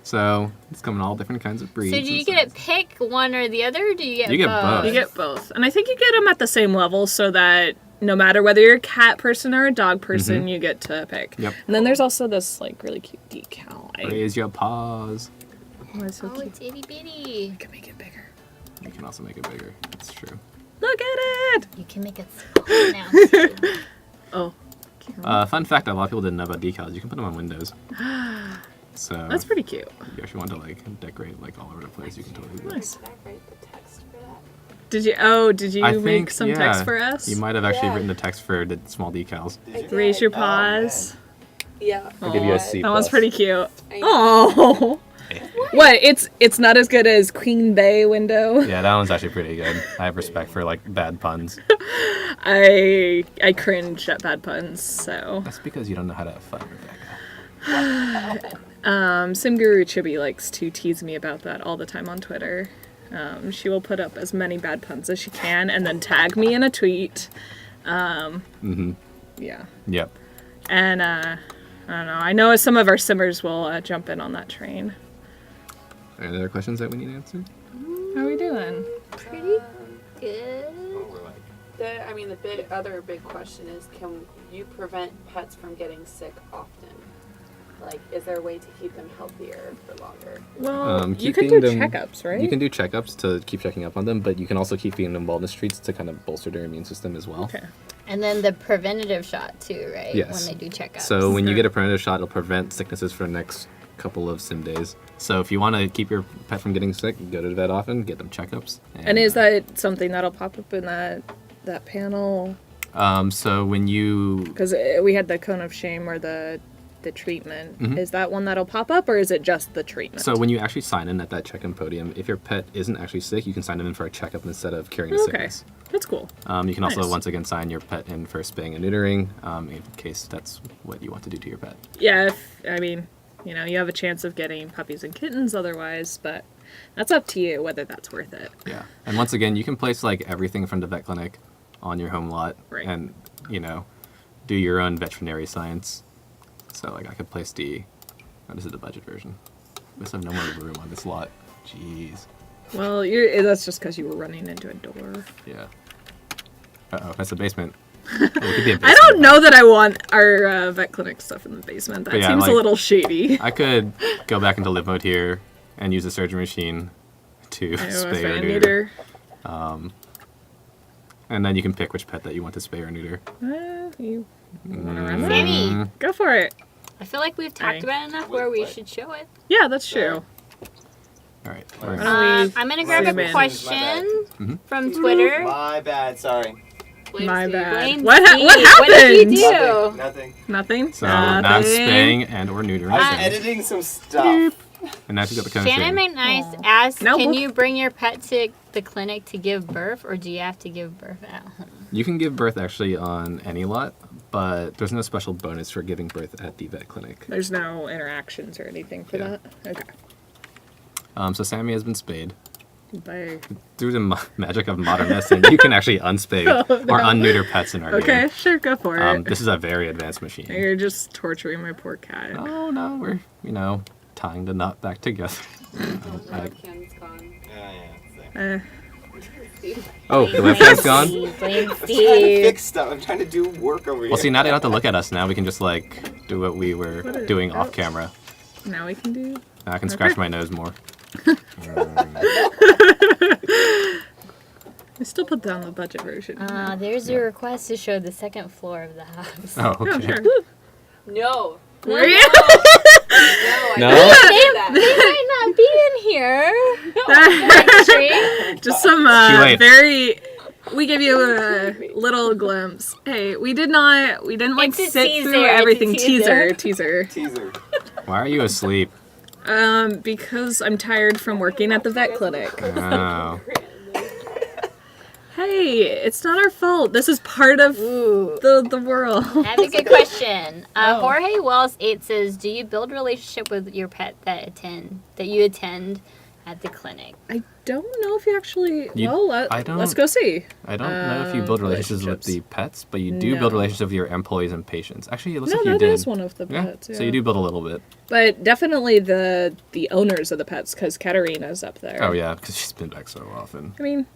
A: So it's coming all different kinds of breeds.
C: So do you
A: and
C: get
A: stuff.
C: to pick one or the other, or do you get
A: You get
C: both?
A: both.
B: You get both. And I think you get them at the same level so that no matter whether you're a cat person or a dog person, you get to pick.
A: Yep.
B: And then there's also this like really cute decal.
A: Raise your paws.
B: Oh, it's so
C: Oh,
B: cute.
C: it's itty bitty.
B: You can make it bigger.
A: You can also make it bigger. That's true.
B: Look at it!
C: You can make it smaller now. too.
B: Oh,
A: Fun fact: a lot of people didn't know about decals. You can put them on windows. So
B: that's pretty cute.
A: if you actually want to like decorate like all over the place, you can totally do it.
B: Nice.
E: Did I write the text for that?
B: Did you
A: I
B: make
A: think,
B: some
A: yeah,
B: text for us?
A: You might have actually
E: Yeah.
A: written the text for the small decals.
D: Did you?
B: Raise your
D: Oh, man.
B: paws.
E: Yeah.
A: I'll give you a
B: Aw,
A: C+.
B: That one's pretty cute.
E: I know.
B: Oh. What? It's not as good as Queen Bay window.
A: Yeah, that one's actually pretty good. I have respect for like bad puns.
B: I cringe at bad puns, so.
A: That's because you don't know how to have fun, Rebecca.
B: Simguru Chibi likes to tease me about that all the time on Twitter. She will put up as many bad puns as she can and then tag me in a tweet. Yeah.
A: Yep.
B: And I don't know. I know some of our simmers will jump in on that train.
A: Any other questions that we need answered?
B: How are we doing?
C: Pretty good.
D: Oh, we're like,
E: The other big question is, can you prevent pets from getting sick often? Like, is there a way to keep them healthier for longer?
B: Well, you can do checkups, right?
A: You can do checkups to keep checking up on them, but you can also keep feeding them wellness treats to kind of bolster their immune system as well.
B: Okay.
C: And then the preventative shot too, right?
A: Yes.
C: When they do checkups.
A: So when you get a preventative shot, it'll prevent sicknesses for the next couple of sim days. So if you want to keep your pet from getting sick, go to the vet often, get them checkups.
B: And is that something that'll pop up in that panel?
A: So when you
B: Because we had the cone of shame or the treatment.
A: Mhm.
B: Is that one that'll pop up, or is it just the treatment?
A: So when you actually sign in at that check-in podium, if your pet isn't actually sick, you can sign them in for a checkup instead of carrying a
B: Okay.
A: sickness.
B: That's cool.
A: You can also
B: Nice.
A: once again sign your pet in for spaying and neutering in case that's what you want to do to your pet.
B: Yeah, you have a chance of getting puppies and kittens otherwise, but that's up to you whether that's worth it.
A: Yeah. And once again, you can place like everything from the vet clinic on your home lot
B: Right.
A: and, do your own veterinary science. So like I could place this is the budget version. We just have no more room on this lot. Jeez.
B: Well, that's just because you were running into a door.
A: Yeah. Uh-oh, that's the basement. It could be a
B: I
A: basement
B: don't know that I want our vet clinic stuff in the basement. That
A: But yeah,
B: seems a
A: like-
B: little shady.
A: I could go back into live mode here and use the surgery machine to spay or neuter. And then you can pick which pet that you want to spay or neuter.
B: You want to run that?
C: Sammy,
B: Go for it.
C: I feel like we've talked about it enough where we should show it.
B: Yeah, that's true.
A: All right.
B: Why don't we
C: I'm gonna grab
B: zoom
C: a
B: in?
C: question from Twitter.
D: My bad, sorry.
E: Blame
B: My
E: Steve.
B: bad.
C: Blame
B: What
C: Steve.
B: happened?
C: What did you do?
D: Nothing.
B: Nothing?
A: So now I'm
B: Nothing.
A: spaying and or neutering.
D: I was
A: Sammy.
D: editing some stuff.
A: And now she's got the kind
C: Shannon
A: of
C: McNice asks,
B: No,
C: can
B: book-
C: you bring your pet to the clinic to give birth, or do you have to give birth at home?
A: You can give birth actually on any lot, but there's no special bonus for giving birth at the vet clinic.
B: There's no interactions or anything for
A: Yeah.
B: that? Okay.
A: So Sammy has been spayed.
B: Bye.
A: Through the magic of modern medicine, you can actually unspay or unneuter pets in our
B: Okay,
A: game.
B: sure, go for it.
A: This is a very advanced machine.
B: You're just torturing my poor cat.
A: Oh no, we're tying the knot back together.
E: Webcam's gone.
D: Yeah.
A: Oh, the webcam's gone.
C: Blame
D: I'm trying to
C: Steve.
D: fix stuff. I'm trying to do work over here.
A: Well, see, now they don't have to look at us. Now we can just do what we were doing off camera.
B: Now we can do...
A: Now I can scratch my nose more.
B: I still put down the budget version.
C: There's a request to show the second floor of the house.
A: Oh,
B: Oh,
A: okay.
B: sure.
E: No.
B: Were you?
A: No?
C: They might not be in here. Actually.
B: Just some
A: Too late.
B: very... We give you a little glimpse. Hey, we didn't
C: It's a
B: sit
C: teaser,
B: through
C: it's a
B: everything.
C: teaser.
B: Teaser.
D: Teaser.
A: Why are you asleep?
B: Because I'm tired from working at the vet clinic.
A: Oh.
B: Hey, it's not our fault. This is part of
C: Ooh.
B: the world.
C: I have a good question.
B: Oh.
C: Jorge Wells 8 says, do you build relationship with your pet that you attend at the clinic?
B: I don't know if you actually...
A: I don't-
B: let's go see.
A: I don't know if you build relationships with the pets, but you do build
B: No.
A: relationships with your employees and patients. Actually, it looks
B: No,
A: like you
B: that
A: did.
B: is one of the
A: Yeah,
B: pets.
A: so you do build a little bit.
B: But definitely the owners of the pets, because Katarina's up there.
A: Oh yeah, because she's been back so often.
B: I mean,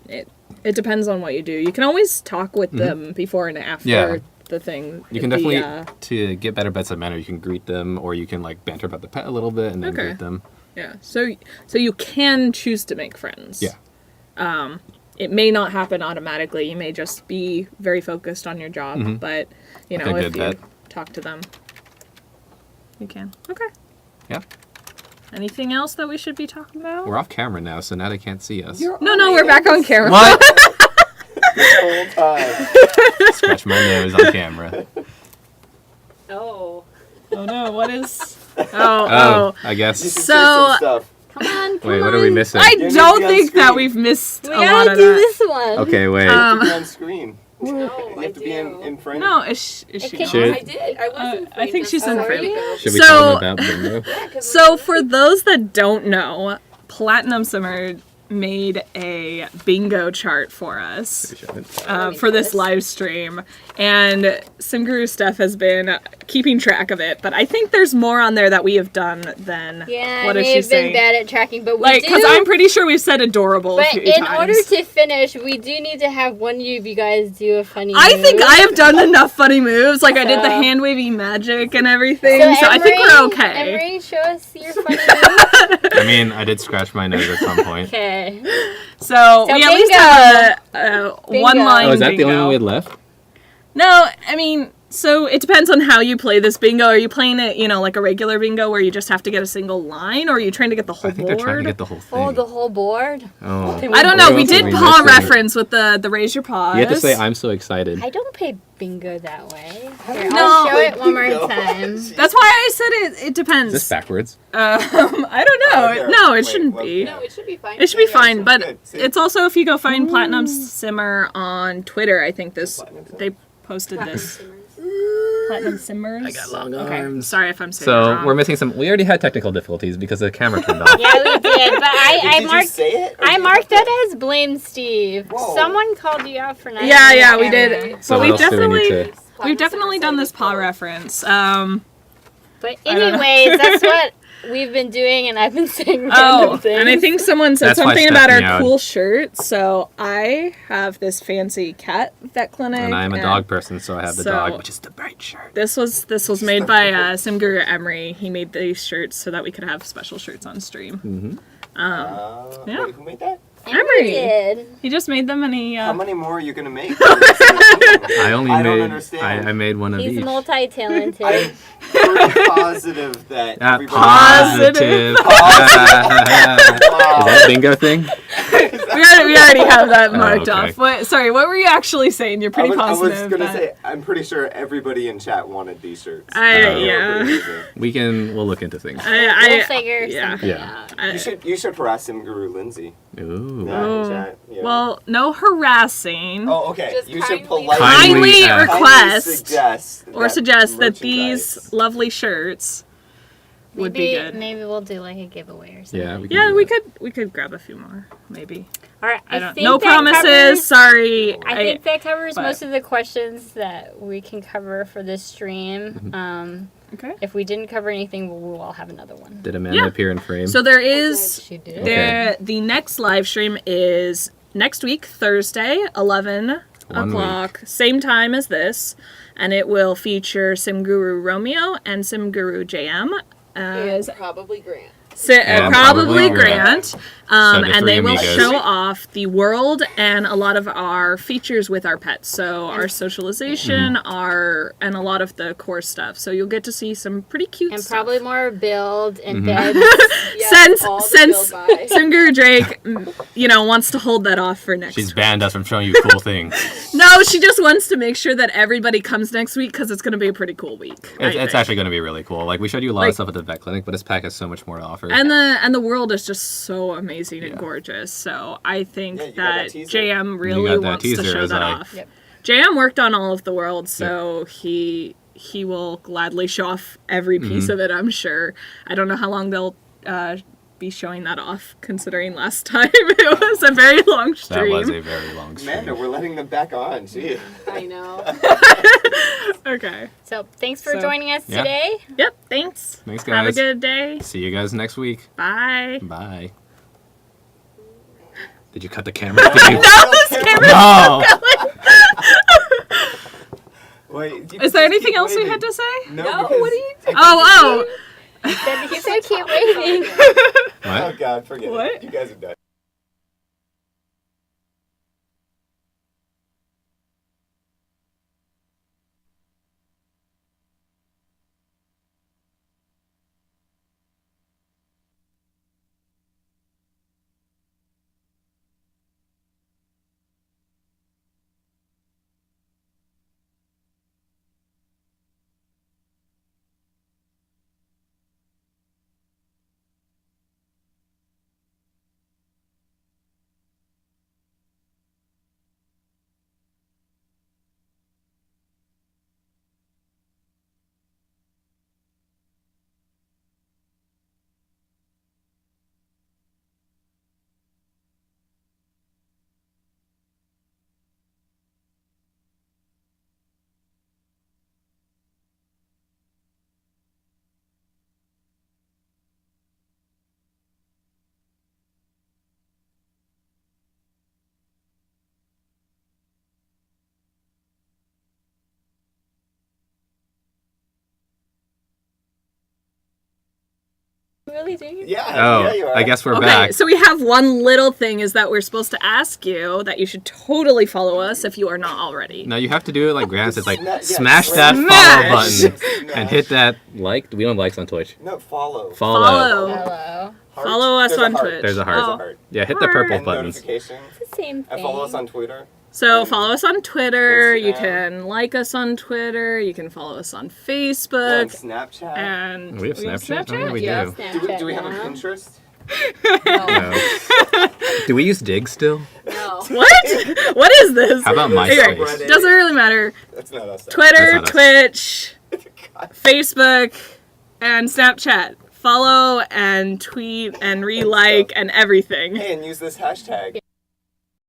B: it depends on what you do. You can always talk with them before and after
A: Yeah.
B: the thing.
A: You can
B: the,
A: definitely, to get better pets of manner, you can greet them, or you can banter about the pet a little bit and then
B: Okay.
A: greet them.
B: Yeah. So you can choose to make friends.
A: Yeah.
B: It may not happen automatically. You may just be very focused on your job, but you know,
A: Like a
B: if
A: good
B: you
A: vet.
B: talk to them, you can. Okay.
A: Yeah.
B: Anything else that we should be talking about?
A: We're off camera now, so now they can't see us.
B: No, we're back on camera.
A: What?
D: The whole time.
A: Scratch my nose on camera.
E: Oh.
B: Oh no, what is?
A: Oh,
B: Oh.
A: I
D: You
A: guess.
D: should say
B: So-
D: some stuff.
C: Come on, come
A: Wait,
C: on.
A: what are we missing?
B: I
D: Yeah,
B: don't
D: maybe on
B: think that
D: screen.
B: we've missed
C: We
B: a lot
C: gotta
B: of
C: do
B: that.
C: this one.
A: Okay, wait.
D: Be on screen.
E: No,
D: You
E: I
D: have to be
E: do.
D: in frame.
B: No, is she
C: It
B: not?
C: can-
A: Should-
E: I did. I wasn't.
B: I think she's in frame.
A: Should we
B: So-
A: tell them about bingo?
B: So for those that don't know, Platinum Simmer made a bingo chart for us for this live stream, and Simguru Steph has been keeping track of it, but I think there's more on there that we have done than
C: Yeah,
B: what
C: I
B: is
C: may
B: she
C: have been
B: saying?
C: bad at tracking, but we
B: Like,
C: do.
B: because I'm pretty sure we've said adorable a
C: But
B: few
C: in
B: times.
C: order to finish, we do need to have one of you guys do a funny
B: I think
C: move.
B: I have done enough funny moves. Like I did the
C: So-
B: hand wavy magic and everything, so I think we're okay.
C: Emery, show us your funny move.
A: I mean, I did scratch my nose at some point.
C: Okay.
B: So we at least have a one line.
A: Oh, is that the
B: bingo.
A: only one we had left?
B: No, I mean, so it depends on how you play this bingo. Are you playing it, like a regular bingo where you just have to get a single line, or are you trying to get the whole
A: I think
B: board?
A: they're trying to get the whole thing.
C: Oh, the whole board?
A: Oh.
B: I don't know.
A: What
B: We
A: else
B: did
A: are we
B: paw
A: missing?
B: reference with the raise your paws.
A: You have to say, I'm so excited.
C: I don't play bingo that way. Here,
B: No.
C: I'll show it one more
D: Bingo.
C: time.
B: That's why I said it. It depends.
A: Is this backwards?
B: I don't know.
D: here.
B: No, it
D: Wait,
B: shouldn't
D: what-
B: be.
E: No, it should be fine.
B: It should be
D: Yeah,
B: fine,
D: it's
B: but
D: good. See?
B: it's also if you go find Platinum Simmer on Twitter. I think they posted this. Platinum Simmers.
A: I got long
B: Okay,
A: arms.
B: sorry if I'm saying it
A: So
B: wrong.
A: we're missing some. We already had technical difficulties because the camera turned off.
C: Yeah, we did, but I
D: Did you
C: marked
D: say it? or
C: I
D: did you
C: marked
D: put that?
C: that as blame Steve.
D: Whoa.
C: Someone called you out for not.
B: Yeah,
C: having
B: yeah,
C: a
B: we
C: camera.
B: did.
A: So
B: But
A: what else do we need to?
B: we've definitely done this paw reference.
C: But anyways, that's what we've been doing, and I've been saying random
B: Oh,
C: things.
B: and I think someone said
A: That's why
B: something about our
A: Stephanie
B: cool shirts. So I have this fancy cat vet clinic.
A: And I'm a dog person, so I have the
B: so-
A: dog, which is the bright shirt.
B: This was made by Simguru Emery. He made these shirts so that we could have special shirts on stream.
A: Mm-hmm.
B: Yeah.
D: Wait, who made that?
B: Emery.
C: did.
B: He just made them, and he.
D: How many more are you gonna make?
A: I only
D: I don't
A: made.
D: understand.
A: I made one of
C: He's
A: each.
C: multi-talented.
D: I'm pretty positive that everybody.
A: Positive. Is that a bingo thing?
B: we already have that marked
A: okay.
B: off. What? Sorry, what were you actually saying? You're pretty
D: I
B: positive.
D: was gonna
B: that-
D: say, I'm pretty sure everybody in chat wanted these shirts.
B: Yeah.
A: We'll look into things.
C: We'll figure
B: yeah.
C: something
A: Yeah.
C: out.
D: You should harass him, Guru Lindsay.
A: Ooh.
D: In chat. Yeah.
B: Well, no harassing.
D: Oh, okay.
E: Just
D: You should
E: kindly-
D: politely
B: Kindly
A: Kindly
B: request
D: suggest
B: that these
D: merchandise-
B: lovely shirts would be good.
C: Maybe we'll do like a giveaway or something.
A: Yeah. We can
B: Yeah,
A: do
B: we
A: that.
B: could grab a few more, maybe.
C: All right.
B: I don't.
C: think
B: No
C: that
B: promises.
C: covers-
B: Sorry.
C: I think that covers
B: but-
C: most of the questions that we can cover for this stream.
B: Okay.
C: If we didn't cover anything, we'll all have another one.
A: Did Amanda
B: Yeah.
A: appear in frame?
B: So there is
C: She did.
A: Okay.
B: the next live stream is next week, Thursday, 11
A: 1
B: o'clock, same time as this, and it will feature Simguru Romeo and Simguru JM as
E: Probably Grant.
A: Yeah,
B: probably
A: probably
B: Grant,
A: So the
B: and
A: three
B: they will
A: amigos.
B: show off the world and a lot of our features with our pets. So our socialization, and a lot of the core stuff. So you'll get to see some pretty cute
C: And
B: stuff.
C: probably more build and
A: Mm-hmm.
C: beds.
E: Yes, all the
B: since
E: build by.
B: Simguru Drake, wants to hold that off for next
A: She's
B: week.
A: banned us from showing you cool things.
B: No, she just wants to make sure that everybody comes next week because it's going to be a pretty cool week. I
A: It's
B: think.
A: actually going to be really cool. Like we showed you a lot
B: Like-
A: of stuff at the vet clinic, but this pack has so much more to offer.
B: And the world is just so amazing and
A: Yeah.
B: gorgeous. So I think
D: Yeah, you got
B: that
D: that teaser.
B: JM
A: You
B: really
A: got that
B: wants to
A: teaser,
B: show
A: it was
B: that
A: like-
B: off.
C: Yep.
B: JM worked on all of the world, so he will gladly show off every piece of it, I'm sure. I don't know how long they'll be showing that off, considering last time it was a very long
A: that
B: stream.
A: was a very long stream.
D: Amanda, we're letting them back on. Gee.
E: I know.
B: Okay.
C: So thanks for
B: So-
C: joining us
A: Yeah.
C: today.
B: Yep, thanks.
A: Thanks,
B: Have a
A: guys.
B: good day.
A: See you guys next week.
B: Bye.
A: Bye. Did you cut the camera? Did you?
D: camera.
A: No.
D: Wait,
B: Is there anything else we had to say?
D: No,
E: No,
D: because
E: what are you
B: Oh,
C: He said keep waiting.
D: Oh
A: What?
D: God, forget
B: What?
D: it. You guys are done.
C: Really doing it?
D: Yeah,
A: Oh,
D: yeah, you are.
A: I guess we're
B: okay.
A: back.
B: So we have one little thing is that we're supposed to ask you that you should totally follow us if you are not already.
A: No, you have to do it like Grant says, like
D: Yeah,
A: smash
D: smash.
A: that follow
B: Smash.
A: button and hit that like. We don't have likes on Twitch.
D: No, follow.
B: Follow.
C: Hello.
D: Heart.
B: Follow us
D: There's a
B: on
D: heart.
B: Twitch.
A: There's a heart.
D: There's
B: Oh.
D: a heart.
A: Yeah, hit the purple
D: And
A: buttons.
D: notification.
C: It's the same thing.
D: And follow us on Twitter.
B: So follow us on Twitter. You
D: Instagram.
B: can like us on Twitter. You can follow us on
D: On
B: Facebook.
D: Snapchat.
B: And
A: We have Snapchat? Oh, yeah, we
C: Yeah,
A: do.
C: Snapchat
D: do we have a
C: now.
D: Pinterest?
A: No. Do we use Dig still?
E: No.
B: What? What is this?
A: How about
B: Anyway,
A: MySpace?
B: doesn't really matter.
D: That's not us.
B: Twitter,
A: That's not us.
B: Twitch,
D: God.
B: Facebook, and Snapchat. Follow and tweet and re-like and everything.
D: Hey, and use this hashtag.